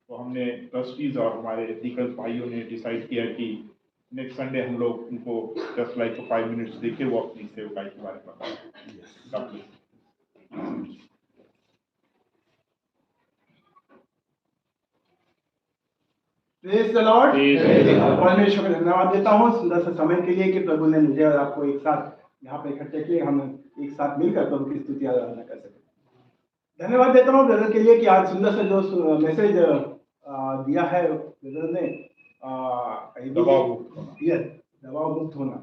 तो हमने ट्रस्टीज और हमारे डीकन भाइयों ने डिसाइड किया कि नेक्स्ट संडे हम लोग उनको जस्ट लाइक 5 मिनट्स देके वो अपनी सेवकाई के बारे में बताएं। Praise the Lord. परमेश्वर को धन्यवाद देता हूँ सुंदर से समय के लिए कि प्रभु ने मुझे और आपको एक साथ यहाँ पे इकट्ठे किए, हम एक साथ मिलकर प्रभु की स्तुति आराधना कर सके। धन्यवाद देता हूँ ब्रदर के लिए कि आज सुंदर से जो मैसेज दिया है ब्रदर ने, दबाव मुक्त होना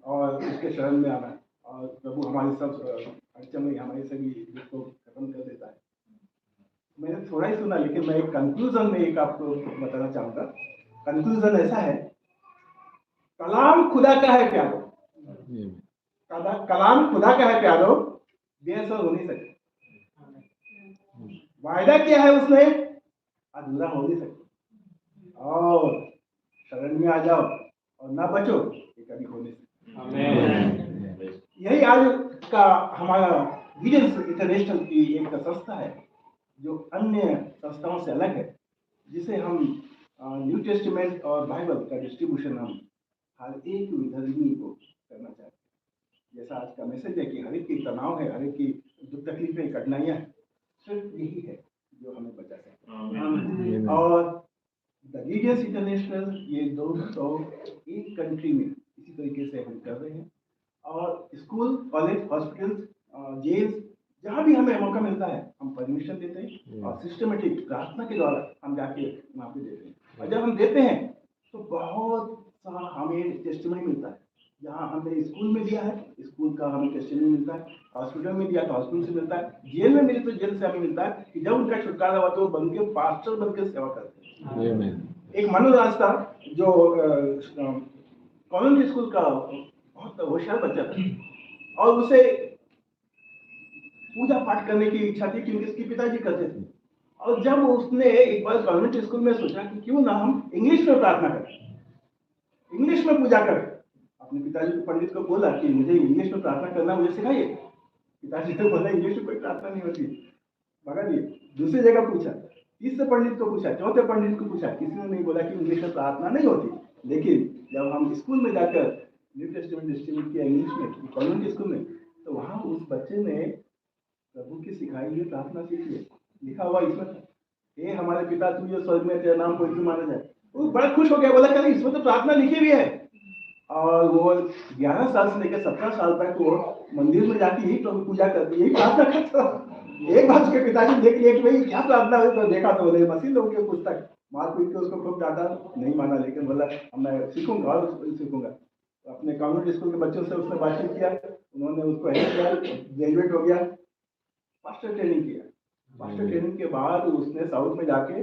और उसके शरण में आना, और प्रभु हमारे सब अड़चन में हमारे सभी को खत्म कर देता है। मैंने थोड़ा ही सुना, लेकिन मैं एक कंक्लूजन में एक आपको बताना चाहूंगा। कंक्लूजन ऐसा है, कलाम खुदा का है प्यारो, कलाम खुदा का है प्यारो, बेअसर हो नहीं सकता। वायदा किया है उसने, अधूरा हो नहीं सकता। और शरण में आ जाओ और ना बचो, ये कभी हो नहीं सकता। यही आज का हमारा विजन्स इंटरनेशनल की एक संस्था है जो अन्य संस्थाओं से अलग है, जिसे हम न्यू टेस्टामेंट और बाइबल का डिस्ट्रीब्यूशन हम हर एक विधर्मी को करना चाहते हैं। जैसा आज का मैसेज है कि हर एक की तनाव है, हर एक की दुख तकलीफें कठिनाइयाँ हैं, सिर्फ यही है जो हमें बचा सकता है। और द लीजियंस इंटरनेशनल ये 201 कंट्री में इसी तरीके से हम कर रहे हैं। और स्कूल, कॉलेज, हॉस्पिटल, जेल, जहाँ भी हमें मौका मिलता है हम परमिशन देते हैं और सिस्टमेटिक प्रार्थना के द्वारा हम जाके वहाँ पे देते हैं। और जब हम देते हैं तो बहुत सा हमें टेस्टिमनी मिलता है। जहाँ हमने स्कूल में दिया है, स्कूल का हमें टेस्टिमनी मिलता है, हॉस्पिटल में दिया तो हॉस्पिटल से मिलता है, जेल में मिले तो जेल से हमें मिलता है कि जब उनका छुटकारा हुआ तो बन के पास्टर बन के सेवा करते हैं। एक मनोज था जो कॉन्वेंट स्कूल का बहुत होशियार बच्चा था और उसे पूजा पाठ करने की इच्छा थी क्योंकि उसके पिताजी करते थे। और जब उसने एक बार कॉन्वेंट स्कूल में सोचा कि क्यों ना हम इंग्लिश में प्रार्थना करें, इंग्लिश में पूजा करें। अपने पिताजी को, पंडित को बोला कि मुझे इंग्लिश में प्रार्थना करना मुझे सिखाइए। पिताजी ने बोला इंग्लिश में कोई प्रार्थना नहीं होती, भगा दिए। दूसरी जगह पूछा, तीसरे पंडित को पूछा, चौथे पंडित को पूछा, किसी ने नहीं बोला कि इंग्लिश में प्रार्थना नहीं होती। लेकिन जब हम स्कूल में जाकर न्यू टेस्टामेंट डिस्ट्रीब्यूट किया इंग्लिश में, कॉन्वेंट स्कूल में, तो वहाँ उस बच्चे ने प्रभु की सिखाई हुई प्रार्थना सीखी है। लिखा हुआ इसमें, हे हमारे पिता तू जो स्वर्ग में तेरा नाम पवित्र माना जाए। वो बड़ा खुश हो गया, बोला कल इसमें तो प्रार्थना लिखी हुई है। और वो 11 साल से लेकर 17 साल तक वो मंदिर में जाके यही प्रभु पूजा करती, यही प्रार्थना करता। एक बार उसके पिताजी देख लिया कि भाई क्या प्रार्थना हुई, तो देखा तो बोले मसीह लोगों के पुस्तक, मार पीट के उसको खूब डांटा, नहीं माना। लेकिन बोला मैं सीखूंगा और सीखूंगा। अपने कॉन्वेंट स्कूल के बच्चों से उसने बातचीत किया, उन्होंने उसको हेल्प किया, ग्रेजुएट हो गया, पास्टर ट्रेनिंग किया। पास्टर ट्रेनिंग के बाद उसने साउथ में जाके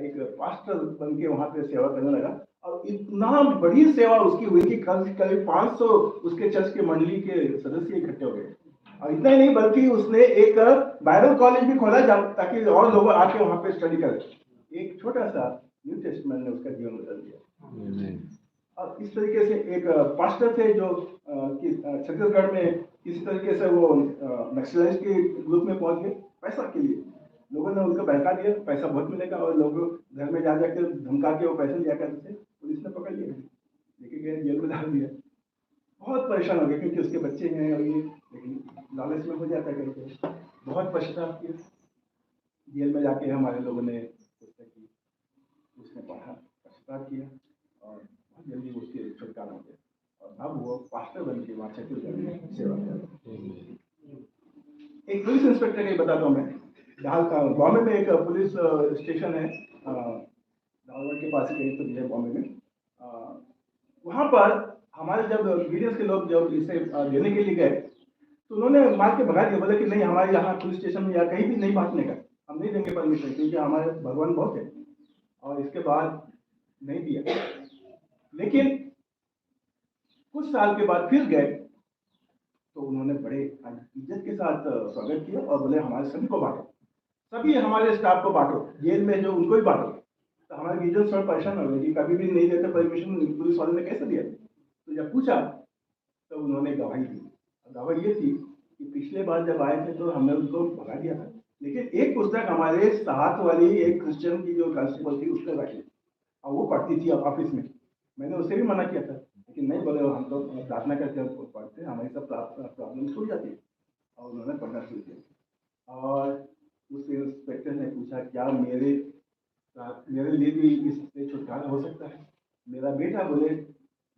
एक पास्टर बन के वहाँ पे सेवा करने लगा। और इतना बड़ी सेवा उसकी हुई कि करीब 500 उसके चर्च के मंडली के सदस्य इकट्ठे हो गए। और इतना ही नहीं बल्कि उसने एक बाइबल कॉलेज भी खोला ताकि और लोग आके वहाँ पे स्टडी करें। एक छोटा सा न्यू टेस्टामेंट ने उसका जीवन बदल दिया। और इस तरीके से एक पास्टर थे जो छत्तीसगढ़ में किसी तरीके से वो नक्सलाइट के ग्रुप में पहुंच गए पैसा के लिए। लोगों ने उनको बहका दिया, पैसा बहुत मिलेगा, और लोग घर में जा जाकर धमका के वो पैसे लिया करते थे। पुलिस ने पकड़ लिया, लेके गए, जेल में डाल दिया। बहुत परेशान हो गए क्योंकि उसके बच्चे हैं और ये, लेकिन लालच में हो जाता करके बहुत पश्चाताप किया। जेल में जाके हमारे लोगों ने पुस्तक की, उसने पढ़ा, पश्चाताप किया और बहुत जल्दी उसके छुटकारा हो गया। और अब वो पास्टर बन के वहाँ छत्तीसगढ़ में सेवा कर रहे हैं। एक पुलिस इंस्पेक्टर का बताता हूँ मैं। बॉम्बे में एक पुलिस स्टेशन है, धारवाड़ के पास ही कहीं तो है बॉम्बे में। वहाँ पर हमारे जब मीडियंस के लोग जब इसे देने के लिए गए तो उन्होंने मार के भगा दिया। बोले कि नहीं, हमारे यहाँ पुलिस स्टेशन में या कहीं भी नहीं बांटने का, हम नहीं देंगे परमिशन, क्योंकि हमारे भगवान बहुत है। और इसके बाद नहीं दिया। लेकिन कुछ साल के बाद फिर गए तो उन्होंने बड़े इज्जत के साथ स्वागत किया और बोले हमारे सभी को बांटो, सभी हमारे स्टाफ को बांटो, जेल में जो उनको ही बांटो। तो हमारे लीडर थोड़ा परेशान हो गए कि कभी भी नहीं देते परमिशन, पुलिस वाले ने कैसे दिया। तो जब पूछा तो उन्होंने गवाही दी। गवाही ये थी कि पिछले बार जब आए थे तो हमने उनको भगा दिया था, लेकिन एक पुस्तक हमारे साथ वाली एक क्रिश्चियन की जो कांस्टेबल थी उसने रखी और वो पढ़ती थी ऑफिस में। मैंने उसे भी मना किया था, लेकिन नहीं, बोले हम तो प्रार्थना करके पढ़ते हैं, हमारी सब प्रॉब्लम छूट जाती है। और उन्होंने पढ़ना शुरू किया। और उस इंस्पेक्टर ने पूछा क्या मेरे लिए भी इससे छुटकारा हो सकता है। मेरा बेटा, बोले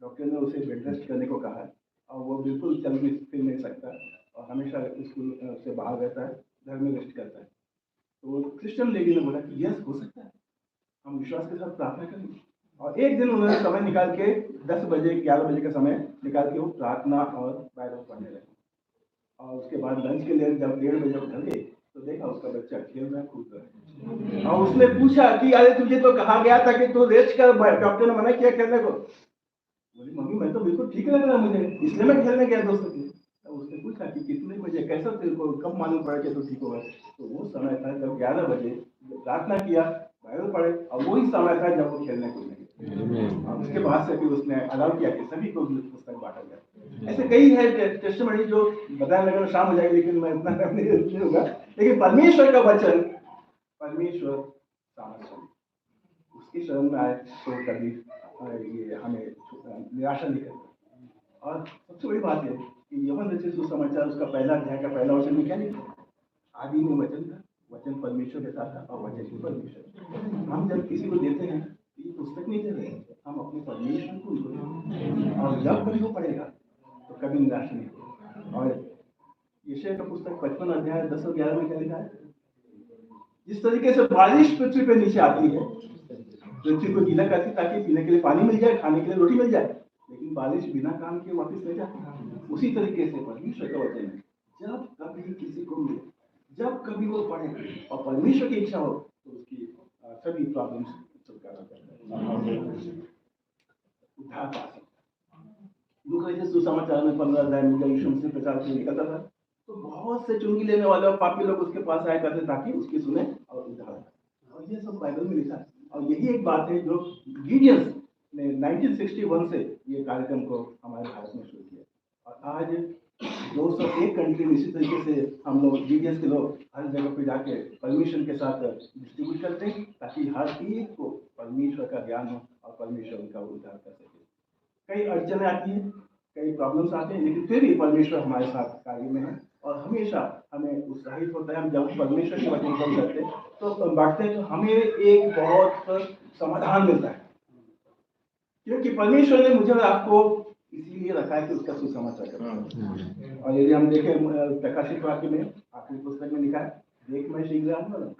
डॉक्टर ने उसे बेड रेस्ट करने को कहा है और वो बिल्कुल चल फिर नहीं सकता और हमेशा स्कूल से बाहर रहता है, घर में रेस्ट करता है। तो क्रिश्चियन लेडी ने बोला कि यस, हो सकता है, हम विश्वास के साथ प्रार्थना करेंगे। और एक दिन उन्होंने समय निकाल के 10 बजे 11 बजे का समय निकाल के वो प्रार्थना और बाइबल पढ़ने लगे। और उसके बाद लंच के लिए जब 1:30 बजे घर गए तो देखा उसका बच्चा खेल रहा है, कूद रहा है। और उसने पूछा कि अरे तुझे तो कहा गया था कि तू रेस्ट कर, डॉक्टर ने मना किया खेलने को। बोली मम्मी मैं तो बिल्कुल ठीक लग रहा है मुझे, इसलिए मैं खेलने गया दोस्तों के। तो उसने पूछा कि कितने मुझे कैसा तेरे को कब मालूम पड़ा कि तू ठीक होगा? तो वो समय था जब 11 बजे प्रार्थना किया, बाइबल पढ़े, और वही समय था जब वो खेलने कूदने गए। और उसके बाद से भी उसने अलाउ किया कि सभी को पुस्तक बांटा जाए। ऐसे कई है टेस्टिमनी जो बताने लगा शाम हो जाएगी, लेकिन मैं इतना नहीं होगा। लेकिन परमेश्वर का वचन, परमेश्वर सामर्थ्य, उसकी शरण में आए तो कभी ये हमें निराशा नहीं करता। और सबसे बड़ी बात है कि यूहन्ना रचित सुसमाचार उसका पहला अध्याय का पहला वचन में क्या लिखा? आदि में वचन था, वचन परमेश्वर के साथ था और वचन ही परमेश्वर। हम जब किसी को देते हैं तो ये पुस्तक नहीं दे रहे, हम अपने परमेश्वर को उनको देते हैं, और जब कभी वो पढ़ेगा तो कभी निराश नहीं होगा। और यशायाह का पुस्तक 55 अध्याय 10 और 11 में क्या लिखा है? जिस तरीके से बारिश पृथ्वी पे नीचे आती है, पृथ्वी को गीला करती ताकि पीने के लिए पानी मिल जाए, खाने के लिए रोटी मिल जाए, लेकिन बारिश बिना काम के वापस नहीं जाती। उसी तरीके से परमेश्वर का वचन है, जब कभी किसी को मिले, जब कभी वो पढ़े और परमेश्वर की इच्छा हो तो उसकी सभी प्रॉब्लम्स छुटकारा उद्धार पा सकता है। लूका रचित सुसमाचार में 15 अध्याय में जब यीशु मसीह प्रचार से निकलता था तो बहुत से चुंगी लेने वाले और पापी लोग उसके पास आया करते ताकि उसकी सुने और उद्धार पाए। और ये सब बाइबल में लिखा है। और यही एक बात है जो गिडियंस ने 1961 से ये कार्यक्रम को हमारे भारत में शुरू किया। और आज 201 कंट्री में इसी तरीके से हम लोग गिडियंस के लोग हर जगह पे जाके परमिशन के साथ डिस्ट्रीब्यूट करते हैं ताकि हर एक को परमेश्वर का ज्ञान हो और परमेश्वर उनका उद्धार कर सके। कई अड़चने आती हैं, कई प्रॉब्लम्स आते हैं, लेकिन फिर भी परमेश्वर हमारे साथ कार्य में है और हमेशा हमें उत्साहित होता है। हम जब परमेश्वर के वचन को करते हैं तो बांटते हैं तो हमें एक बहुत समाधान मिलता है, क्योंकि परमेश्वर ने मुझे और आपको इसीलिए रखा है कि उसका सुसमाचार करें। और यदि हम देखें प्रकाशित वाक्य में आखिरी पुस्तक में लिखा है, देख मैं शीघ्र आने वाला हूं,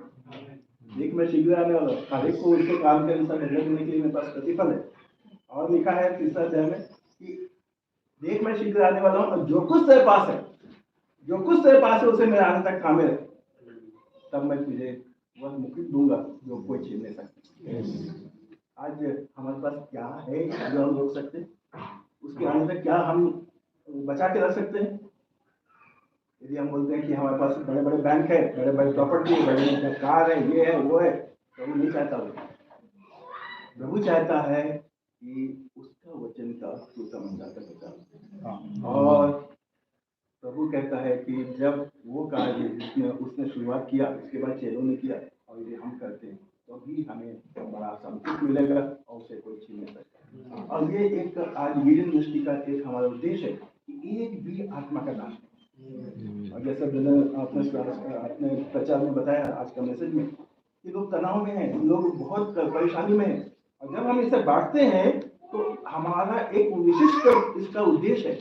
देख मैं शीघ्र आने वाला हूं, हर एक को उसके काम के अनुसार बदला देने के लिए मेरे पास प्रतिफल है। और लिखा है 3 अध्याय में कि देख मैं शीघ्र आने वाला हूं और जो कुछ तेरे पास है, जो कुछ तेरे पास है उसे मेरे आने तक थामे रहे, तब मैं तुझे वह मुकुट दूंगा जो कोई छीन नहीं सकता। आज हमारे पास क्या है जो हम रोक सकते हैं? उसके आने तक क्या हम बचा के रख सकते हैं? यदि हम बोलते हैं कि हमारे पास बड़े बड़े बैंक है, बड़े बड़े प्रॉपर्टी है, बड़े बड़े कार है, ये है वो है, प्रभु नहीं चाहता वो। प्रभु चाहता है कि उसका वचन का सुसमाचार का प्रचार। और प्रभु कहता है कि जब वो कार्य जिसमें उसने शुरुआत किया उसके बाद चेलों ने किया और यदि हम करते हैं तो भी हमें बड़ा संतुष्ट मिलेगा और उसे कोई छीन नहीं सकता। और ये एक आज गिडियन मिनिस्ट्री का एक हमारा उद्देश्य है कि एक भी आत्मा का नाश नहीं। और जैसा आपने प्रचार में बताया आज का मैसेज में कि लोग तनाव में हैं, लोग बहुत परेशानी में हैं, और जब हम इसे बांटते हैं तो हमारा एक विशिष्ट इसका उद्देश्य है।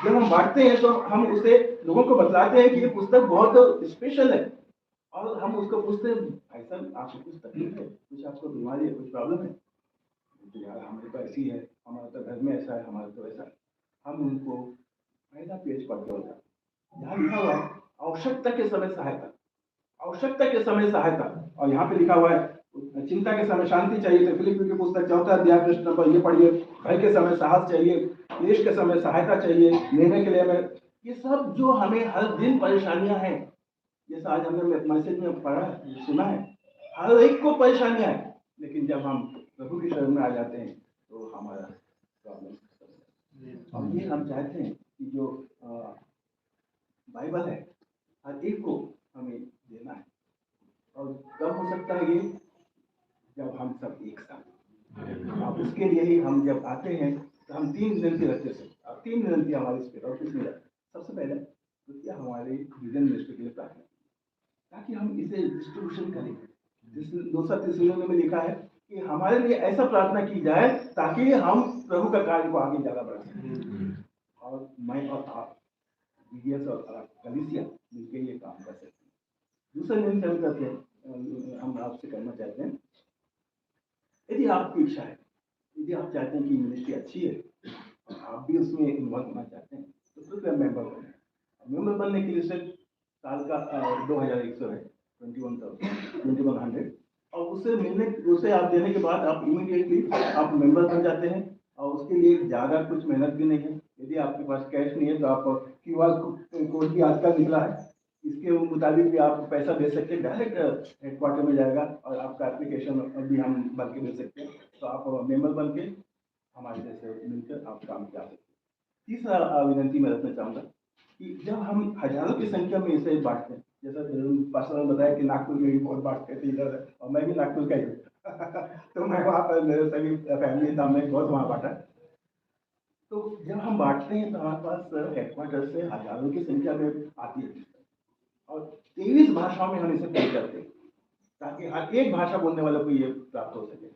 जब हम बांटते हैं तो हम उसे लोगों को बतलाते हैं कि ये पुस्तक बहुत स्पेशल है, और हम उसको पूछते हैं ऐसा आपको कुछ तकलीफ है, कुछ आपको बीमारी है, कुछ प्रॉब्लम है, तो यार हमारे तो ऐसी है, हमारा तो घर में ऐसा है, हमारा तो ऐसा है। हम उनको पहला पेज पढ़ते हो जाते, यहाँ लिखा हुआ है आवश्यकता के समय सहायता, आवश्यकता के समय सहायता। और यहाँ पे लिखा हुआ है चिंता के समय शांति चाहिए तो फिलिप्पी की पुस्तक 4 अध्याय पृष्ठ नंबर ये पढ़िए, भय के समय साहस चाहिए, क्लेश के समय सहायता चाहिए, लेने के लिए हमें। ये सब जो हमें हर दिन परेशानियां हैं, जैसा आज हमने मैसेज में पढ़ा सुना है, हर एक को परेशानियां हैं, लेकिन जब हम प्रभु की शरण में आ जाते हैं तो हमारा प्रॉब्लम खत्म है। और ये हम चाहते हैं कि जो बाइबल है हर एक को हमें देना है। और कब हो सकता है ये? जब हम सब एक साथ। अब उसके लिए ही हम जब आते हैं तो हम 3 विनती रखते हैं। अब 3 विनती हमारी इस पर और कुछ नहीं रखते। सबसे पहले तो क्या हमारे गिडियन मिनिस्ट्री के लिए प्रार्थना, ताकि हम इसे डिस्ट्रीब्यूशन करें। 2 थिस्सलुनीके में लिखा है कि हमारे लिए ऐसा प्रार्थना की जाए ताकि हम प्रभु का कार्य को आगे ज्यादा बढ़ा सकें। और मैं और आप गिडियंस और कलीसिया मिलकर ये काम कर सकते हैं। दूसरा विनती हम करते हैं, हम आपसे करना चाहते हैं, यदि आपकी इच्छा है, यदि आप चाहते हैं कि मिनिस्ट्री अच्छी है और आप भी उसमें इन्वॉल्व होना चाहते हैं तो कृपया मेंबर बनें। मेंबर बनने के लिए सिर्फ साल का 2100 है, 2100, और उसे आप देने के बाद आप इमीडिएटली आप मेंबर बन जाते हैं। और उसके लिए ज़्यादा कुछ मेहनत भी नहीं है। यदि आपके पास कैश नहीं है तो आप क्यूआर कोड भी आजकल निकला है, इसके मुताबिक भी आप पैसा दे सकते हैं, डायरेक्ट हेडक्वार्टर में जाएगा और आपका एप्लीकेशन भी हम भर के दे सकते हैं। तो आप मेंबर बन के हमारे जैसे मिलकर आप काम कर सकते हैं। तीसरा विनंती मैं रखना चाहूँगा कि जब हम हजारों की संख्या में इसे बांटते हैं, जैसा पास्टर ने बताया कि नागपुर में भी बहुत बांटते थे इधर, और मैं भी नागपुर का ही हूँ तो मैं वहाँ पर मेरे सभी फैमिली था, मैं बहुत वहाँ बांटा। तो जब हम बांटते हैं तो हमारे पास हेडक्वार्टर से हजारों की संख्या में आती है और 23 भाषाओं में हम इसे पेश करते हैं ताकि हर एक भाषा बोलने वालों को ये प्राप्त हो सके।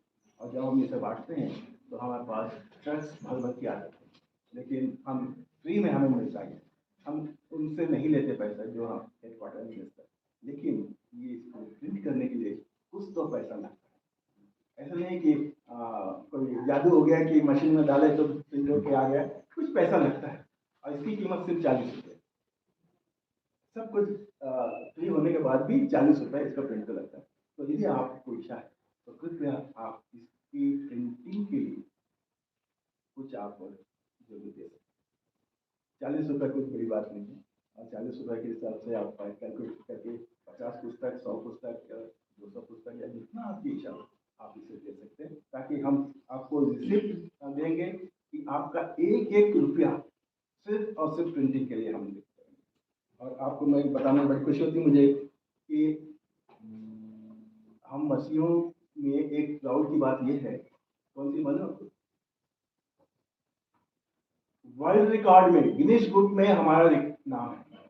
और जब हम इसे बांटते हैं तो हमारे पास ट्रक्स भर भर के आ जाते हैं, लेकिन हम फ्री में हमें मिलता है, हम उनसे नहीं लेते पैसा जो हम हेडक्वार्टर में मिलता है, लेकिन ये इसको प्रिंट करने के लिए कुछ तो पैसा लगता है। ऐसा नहीं कि कोई जादू हो गया कि मशीन में डाले तो प्रिंट होके आ गया, कुछ पैसा लगता है और इसकी कीमत सिर्फ 40 रुपये। सब कुछ फ्री होने के बाद भी 40 रुपये इसका प्रिंट लगता है। तो यदि आपको इच्छा है तो कृपया आप इसकी प्रिंटिंग के लिए कुछ आप जरूर दे सकते हैं। 40 रुपये कुछ बड़ी बात नहीं है, और 40 रुपये के हिसाब से आप कैलकुलेट करके 50 पुस्तक, 100 पुस्तक, 200 पुस्तक या जितना आपकी इच्छा हो आप इसे दे सकते हैं, ताकि हम आपको रिसिप्ट देंगे कि आपका एक एक रुपया सिर्फ और सिर्फ प्रिंटिंग के लिए हम देते हैं। और आपको मैं बताने में बड़ी खुशी होती मुझे कि हम मसीहों में एक प्राउड की बात यह है, कौन सी मालूम आपको? वर्ल्ड रिकॉर्ड में, गिनीज बुक में हमारा नाम है।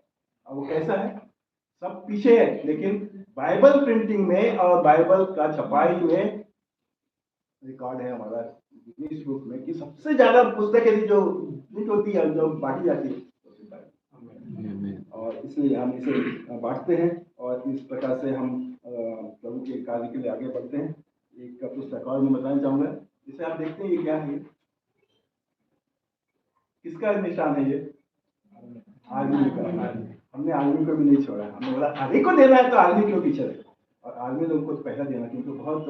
और वो कैसा है? सब पीछे है, लेकिन बाइबल प्रिंटिंग में और बाइबल का छपाई में रिकॉर्ड है हमारा गिनीज बुक में कि सबसे ज्यादा पुस्तकें जो प्रिंट होती है, जो बांटी जाती है, और इसलिए हम इसे बांटते हैं और इस प्रकार से हम प्रभु के कार्य के लिए आगे बढ़ते हैं। एक पुस्तक और मैं बताना चाहूंगा, जिसे आप देखते हैं, ये क्या है? किसका निशान है ये? आर्मी का। हमने आर्मी को भी नहीं छोड़ा, हमने बोला आर्मी को देना है तो आर्मी क्यों पीछे रहे, और आर्मी लोगों को पहला देना, क्योंकि बहुत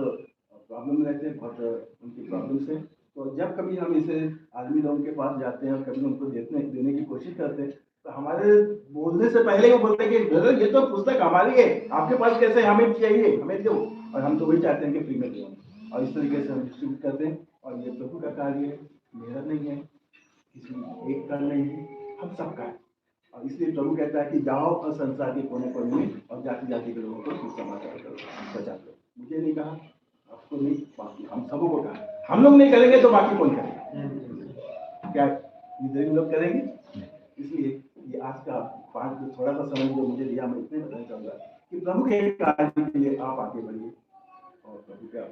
प्रॉब्लम रहते हैं, बहुत उनकी प्रॉब्लम्स है। तो जब कभी हम इसे आर्मी लोगों के पास जाते हैं और कभी उनको देने की कोशिश करते हैं, तो हमारे बोलने से पहले वो बोलते हैं कि ये तो पुस्तक हमारी है, आपके पास कैसे, हमें चाहिए, हमें दो। और हम तो वही चाहते हैं कि फ्री में दो, और इस तरीके से हम डिस्ट्रीब्यूट करते हैं। और ये प्रभु का कार्य है, मेरा नहीं है, किसी एक का नहीं है, हम सबका है। और इसलिए प्रभु कहता है कि जाओ और संसार के कोने कोने में और जाति जाति के लोगों को सुसमाचार करो, प्रचार करो। मुझे नहीं कहा, आपको नहीं, बाकी हम सबों को कहा। हम लोग नहीं करेंगे तो बाकी कौन करेगा? क्या ये लोग करेंगे? इसलिए ये आज का पाठ जो थोड़ा सा समय जो मुझे दिया, मैं इतने बताना चाहूंगा कि प्रभु के कार्य के लिए आप आगे बढ़िए, और प्रभु का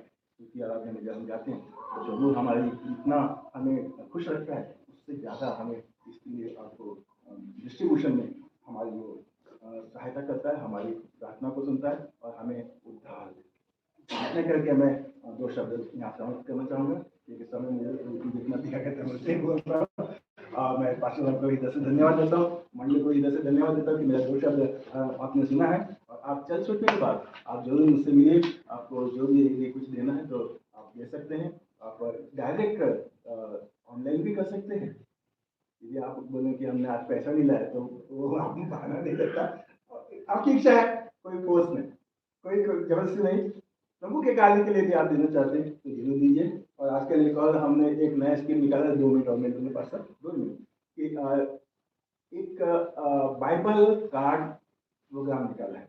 उसकी आराधना में जब हम जाते हैं तो जरूर हमारी इतना हमें खुश रखता है, उससे ज़्यादा हमें इसके लिए आपको डिस्ट्रीब्यूशन में हमारी वो सहायता करता है, हमारी प्रार्थना को सुनता है और हमें उद्धार देता है। इतने करके मैं 2 शब्द यहाँ समाप्त करना चाहूँगा, क्योंकि समय मुझे जितना दिया गया था मुझसे बोल रहा हूँ। मैं पास्टर साहब को इधर से धन्यवाद देता हूँ, मंडली को इधर से धन्यवाद देता हूँ कि मेरा 2 शब्द आपने सुना है। और आप चल छूटने के बाद आप जरूर मुझसे मिलिए, आपको जो भी ये कुछ देना है तो आप दे सकते हैं। आप डायरेक्ट ऑनलाइन भी कर सकते हैं। यदि आप बोले कि हमने आज पैसा नहीं लाया तो वो आपको बहाना नहीं लगता, आपकी इच्छा है, कोई फोर्स नहीं, कोई जबरदस्ती नहीं। प्रभु के कार्य के लिए यदि आप देना चाहते हैं तो जरूर दीजिए। और आज के लिए और हमने एक नया स्कीम निकाला है, 2 मिनट और मेरे पास 2 मिनट कि एक बाइबल कार्ड प्रोग्राम निकाला है,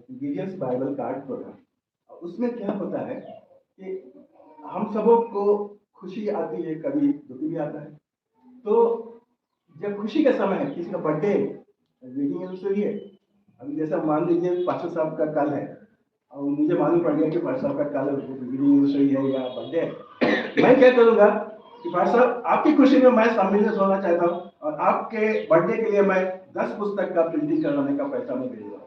जीजीएस बाइबल कार्ड प्रोग्राम। उसमें क्या होता है कि हम सबों को खुशी आती है, कभी दुख भी आता है। तो जब खुशी का समय है, किसी का बर्थडे, वेडिंग एनिवर्सरी है, अभी जैसा मान लीजिए पास्टर साहब का कल है और मुझे मालूम पड़ गया कि पास्टर साहब का कल वेडिंग एनिवर्सरी है या बर्थडे है, मैं क्या करूंगा कि पास्टर साहब आपकी खुशी में मैं सम्मिलित होना चाहता हूँ और आपके बर्थडे के लिए मैं 10 पुस्तक का प्रिंटिंग करवाने का पैसा मैं भेजूंगा।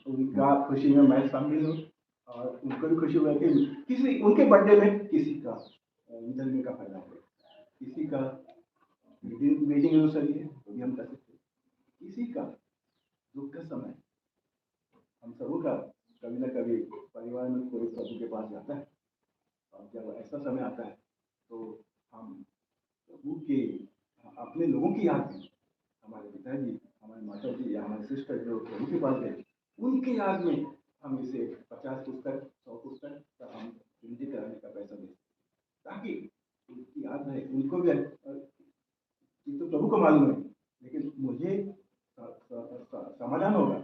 उनका खुशी में मैं शामिल हूँ और उनको भी खुशी हुआ कि किसी उनके बर्थडे में किसी का जन्म का फायदा हो, किसी का वेडिंग एनिवर्सरी है तो भी हम कर सकते हैं, किसी का दुख का समय, हम सबों का कभी ना कभी परिवार में कोई प्रभु के पास जाता है, और जब ऐसा समय आता है तो हम प्रभु के अपने लोगों की याद में, हमारे पिताजी, हमारे माता जी या हमारे सिस्टर जो प्रभु के पास गए, उनके याद में हम इसे 50 पुस्तक 100 पुस्तक का हम प्रिंट कराने का पैसा दें, ताकि उनकी याद रहे, उनको भी। ये तो प्रभु को मालूम है, लेकिन मुझे समाधान होगा,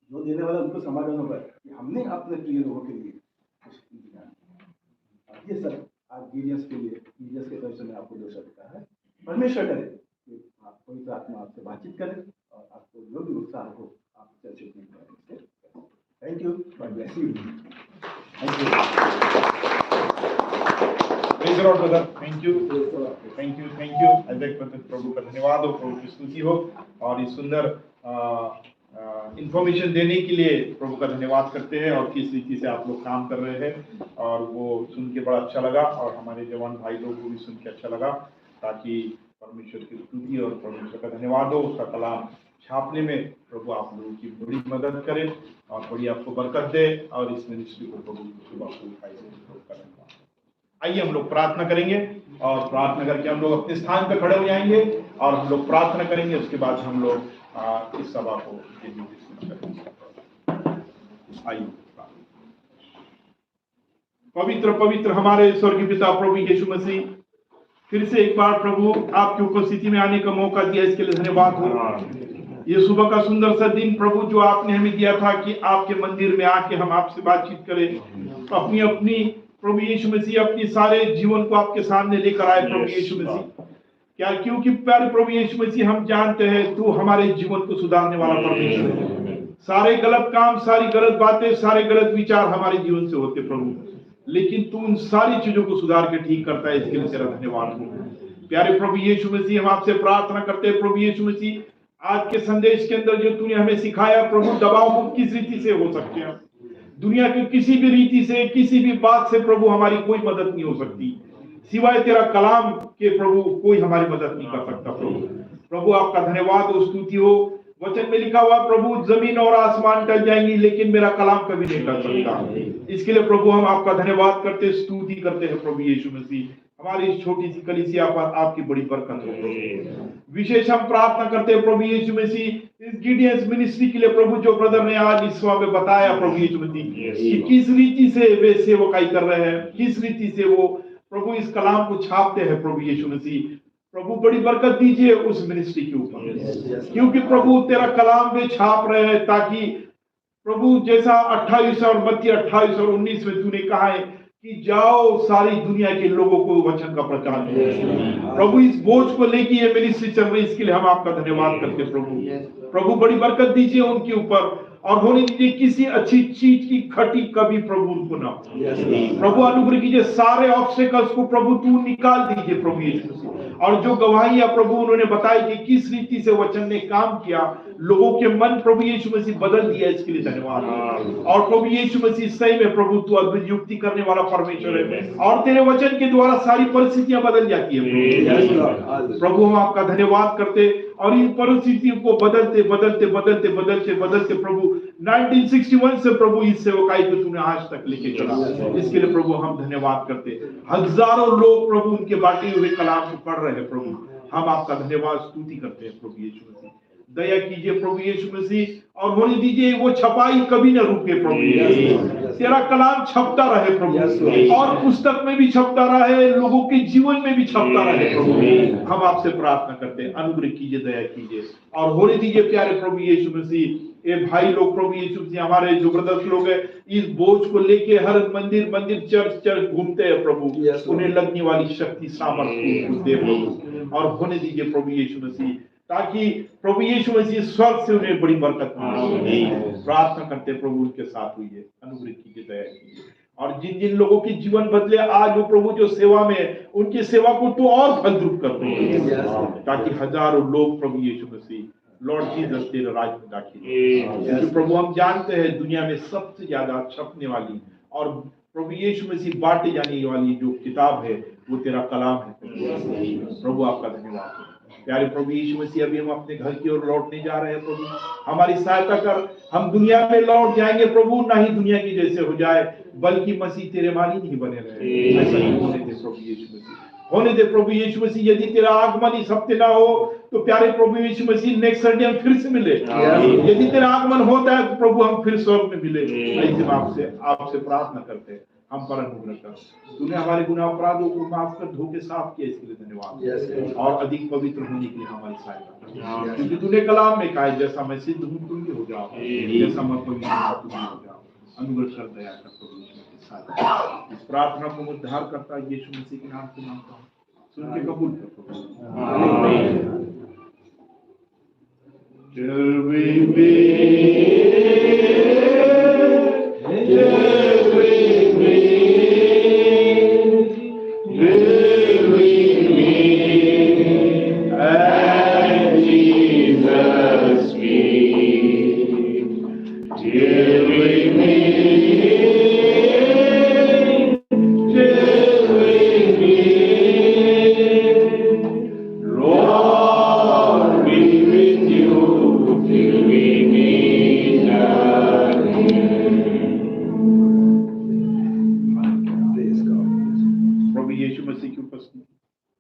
जो देने वाला उनको समाधान होगा कि हमने अपने प्रिय लोगों के लिए कुछ इंतजाम किया। ये सब आज गिरियस के लिए, गिरियस के तरफ से मैं आपको जो शब्द कहा है, परमेश्वर करे कि आप पवित्र आत्मा आपसे बातचीत करें और आपको जो भी उत्साह हो आप चर्चित नहीं करें। Thank you, God bless you. Thank you. Praise the lord brother, thank you, thank you, thank you. Ajay प्रभु का धन्यवाद हो, प्रभु की स्तुति हो, और इस सुंदर इंफॉर्मेशन देने के लिए प्रभु का धन्यवाद करते हैं, और किस रीति से आप लोग काम कर रहे हैं, और वो सुन के बड़ा अच्छा लगा, और हमारे जवान भाई लोग को भी सुन के अच्छा लगा, ताकि परमेश्वर की स्तुति और परमेश्वर का धन्यवाद हो, उसका कलाम छापने में प्रभु आप लोगों की बड़ी मदद करे और बड़ी आपको बरकत दे, और इस मिनिस्ट्री को प्रभु करें। आइए हम लोग प्रार्थना करेंगे, और प्रार्थना करके हम लोग अपने स्थान पर खड़े हो जाएंगे और हम लोग प्रार्थना करेंगे। उसके बाद हम लोग इस सभा को करेंगे। आइए, पवित्र पवित्र हमारे स्वर्गीय पिता प्रभु यीशु मसीह, फिर से एक बार प्रभु आपकी उपस्थिति में आने का मौका दिया, इसके लिए धन्यवाद हो। ये सुबह का सुंदर सा दिन प्रभु जो आपने हमें दिया था कि आपके मंदिर में आके हम आपसे बातचीत करें, अपनी अपनी प्रभु यीशु मसीह अपनी सारे जीवन को आपके सामने लेकर आए प्रभु यीशु मसीह। क्या, क्योंकि प्यारे प्रभु यीशु मसीह हम जानते हैं तू हमारे जीवन को सुधारने वाला परमेश्वर है। सारे गलत काम, सारी गलत बातें, सारे गलत विचार हमारे जीवन से होते प्रभु, लेकिन तू उन सारी चीजों को सुधार के ठीक करता है, इसके लिए तेरा धन्यवाद हो। प्यारे प्रभु यीशु मसीह, हम आपसे प्रार्थना करते हैं प्रभु यीशु मसीह, आज के संदेश के अंदर जो तूने हमें सिखाया प्रभु, दबाव मुक्त किस रीति से हो सकते हैं, दुनिया की किसी भी रीति से, किसी भी बात से प्रभु हमारी कोई मदद नहीं हो सकती, सिवाय तेरा कलाम के प्रभु कोई हमारी मदद नहीं कर सकता प्रभु। प्रभु आपका धन्यवाद हो, स्तुति हो। वचन में लिखा हुआ प्रभु, जमीन और आसमान टल जाएंगी लेकिन मेरा कलाम कभी नहीं टल सकता। इसके लिए प्रभु हम आपका धन्यवाद करते, स्तुति करते हैं प्रभु यीशु मसीह। हमारी इस छोटी सी कलीसिया पर आपकी बड़ी बरकत हो प्रभु। विशेष हम प्रार्थना करते हैं प्रभु यीशु मसीह, इस गिडियंस मिनिस्ट्री के लिए प्रभु, जो ब्रदर ने आज इस सभा में बताया प्रभु यीशु मसीह कि किस रीति से वे सेवकाई कर रहे हैं, किस रीति से वो प्रभु इस कलाम को छापते हैं प्रभु यीशु मसीह। प्रभु बड़ी बरकत दीजिए उस मिनिस्ट्री के ऊपर, क्योंकि प्रभु तेरा कलाम वे छाप रहे हैं, ताकि प्रभु जैसा 28 और मत्ती 28 और 19 में तूने कहा है कि जाओ सारी दुनिया के लोगों को वचन का प्रचार करो। प्रभु इस बोझ को लेके ये मिनिस्ट्री चल रही, इसके लिए हम आपका धन्यवाद करते प्रभु। प्रभु बड़ी बरकत दीजिए उनके ऊपर, और होने दीजिए किसी अच्छी चीज की खटी कभी प्रभु उनको ना। प्रभु अनुग्रह कीजिए, सारे ऑब्स्टेकल्स को प्रभु तू निकाल दीजिए प्रभु यीशु मसीह। और जो गवाहियां प्रभु उन्होंने बताई कि किस रीति से वचन ने काम किया, लोगों के मन प्रभु यीशु मसीह बदल दिया, इसके लिए धन्यवाद। और प्रभु यीशु मसीह सही में प्रभु तू अद्भुत युक्ति करने वाला परमेश्वर है, और तेरे वचन के द्वारा सारी परिस्थितियां बदल जाती है प्रभु। हम आपका धन्यवाद करते, और इन परिस्थितियों को बदलते बदलते बदलते बदलते बदलते प्रभु 1961 से प्रभु इस सेवकाई को तूने आज तक लेके चला, इसके लिए प्रभु हम धन्यवाद करते। हजारों लोग प्रभु उनके बांटे हुए कलाम को पढ़ रहे हैं प्रभु, हम आपका धन्यवाद स्तुति करते हैं प्रभु यीशु मसीह। दया कीजिए प्रभु यीशु मसीह, और होने दीजिए वो छपाई कभी न रुके प्रभु यीशु। तेरा कलाम छपता रहे प्रभु, और पुस्तक में भी छपता रहे, लोगों के जीवन में भी छपता रहे प्रभु। हम आपसे प्रार्थना करते हैं, अनुग्रह कीजिए, दया कीजिए, और होने दीजिए प्यारे प्रभु यीशु मसीह। ये भाई लोग प्रभु यीशु मसीह, हमारे जो ब्रदर्स लोग हैं, इस बोझ को लेके हर मंदिर मंदिर चर्च चर्च घूमते हैं प्रभु, उन्हें लगने वाली शक्ति सामर्थ्य दे प्रभु, और होने दीजिए प्रभु यीशु मसीह, ताकि प्रभु यीशु मसीह स्वर्ग से उन्हें बड़ी बरकत मिले। प्रार्थना करते प्रभु उनके साथ हुई है, अनुग्रह कीजिए, दया कीजिए, और जिन जिन लोगों की जीवन बदले आज वो प्रभु जो सेवा में, उनकी सेवा को तो और फलद्रुप कर दो, ताकि हजारों लोग प्रभु यीशु मसीह लॉर्ड जीसस तेरे राज में दाखिल। जो प्रभु हम जानते हैं दुनिया में सबसे ज्यादा छपने वाली और प्रभु यीशु मसीह बांटे जाने वाली जो किताब है वो तेरा कलाम है प्रभु। आपका धन्यवाद प्यारे प्रभु यीशु मसीह। अभी हम अपने घर की ओर लौटने जा रहे हैं प्रभु, हमारी सहायता कर। हम दुनिया में लौट जाएंगे प्रभु, ना ही दुनिया की जैसे हो जाए, बल्कि मसीह तेरे माली नहीं बने रहे, ऐसा नहीं होने दे प्रभु यीशु मसीह। होने दे प्रभु यीशु मसीह। यदि तेरा आगमन इस हफ्ते ना हो तो प्यारे प्रभु यीशु मसीह नेक्स्ट संडे हम फिर से मिले। यदि तेरा आगमन होता है तो प्रभु हम फिर स्वर्ग में मिले। ऐसे आपसे प्रार्थना करते हैं, हम पर अनुग्रह कर। तूने हमारे गुनाह अपराधों को माफ कर धोखे साफ किए, इसके लिए धन्यवाद। और अधिक पवित्र होने के लिए हमारी सहायता, क्योंकि तूने कलाम में कहा है, जैसा मैं सिद्ध हूँ तुम भी हो जाओ, जैसा मैं पवित्र हूं तुम भी हो जाओ। अनुग्रह कर, दया कर प्रभु यीशु के साथ। इस प्रार्थना को उद्धार करता यीशु मसीह के नाम से मांगता हूँ, सुन के कबूल कर।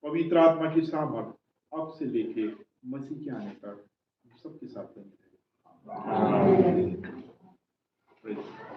पवित्र आत्मा की सामर्थ अब से लेके मसीह के आने तक सबके साथ बनी रहे।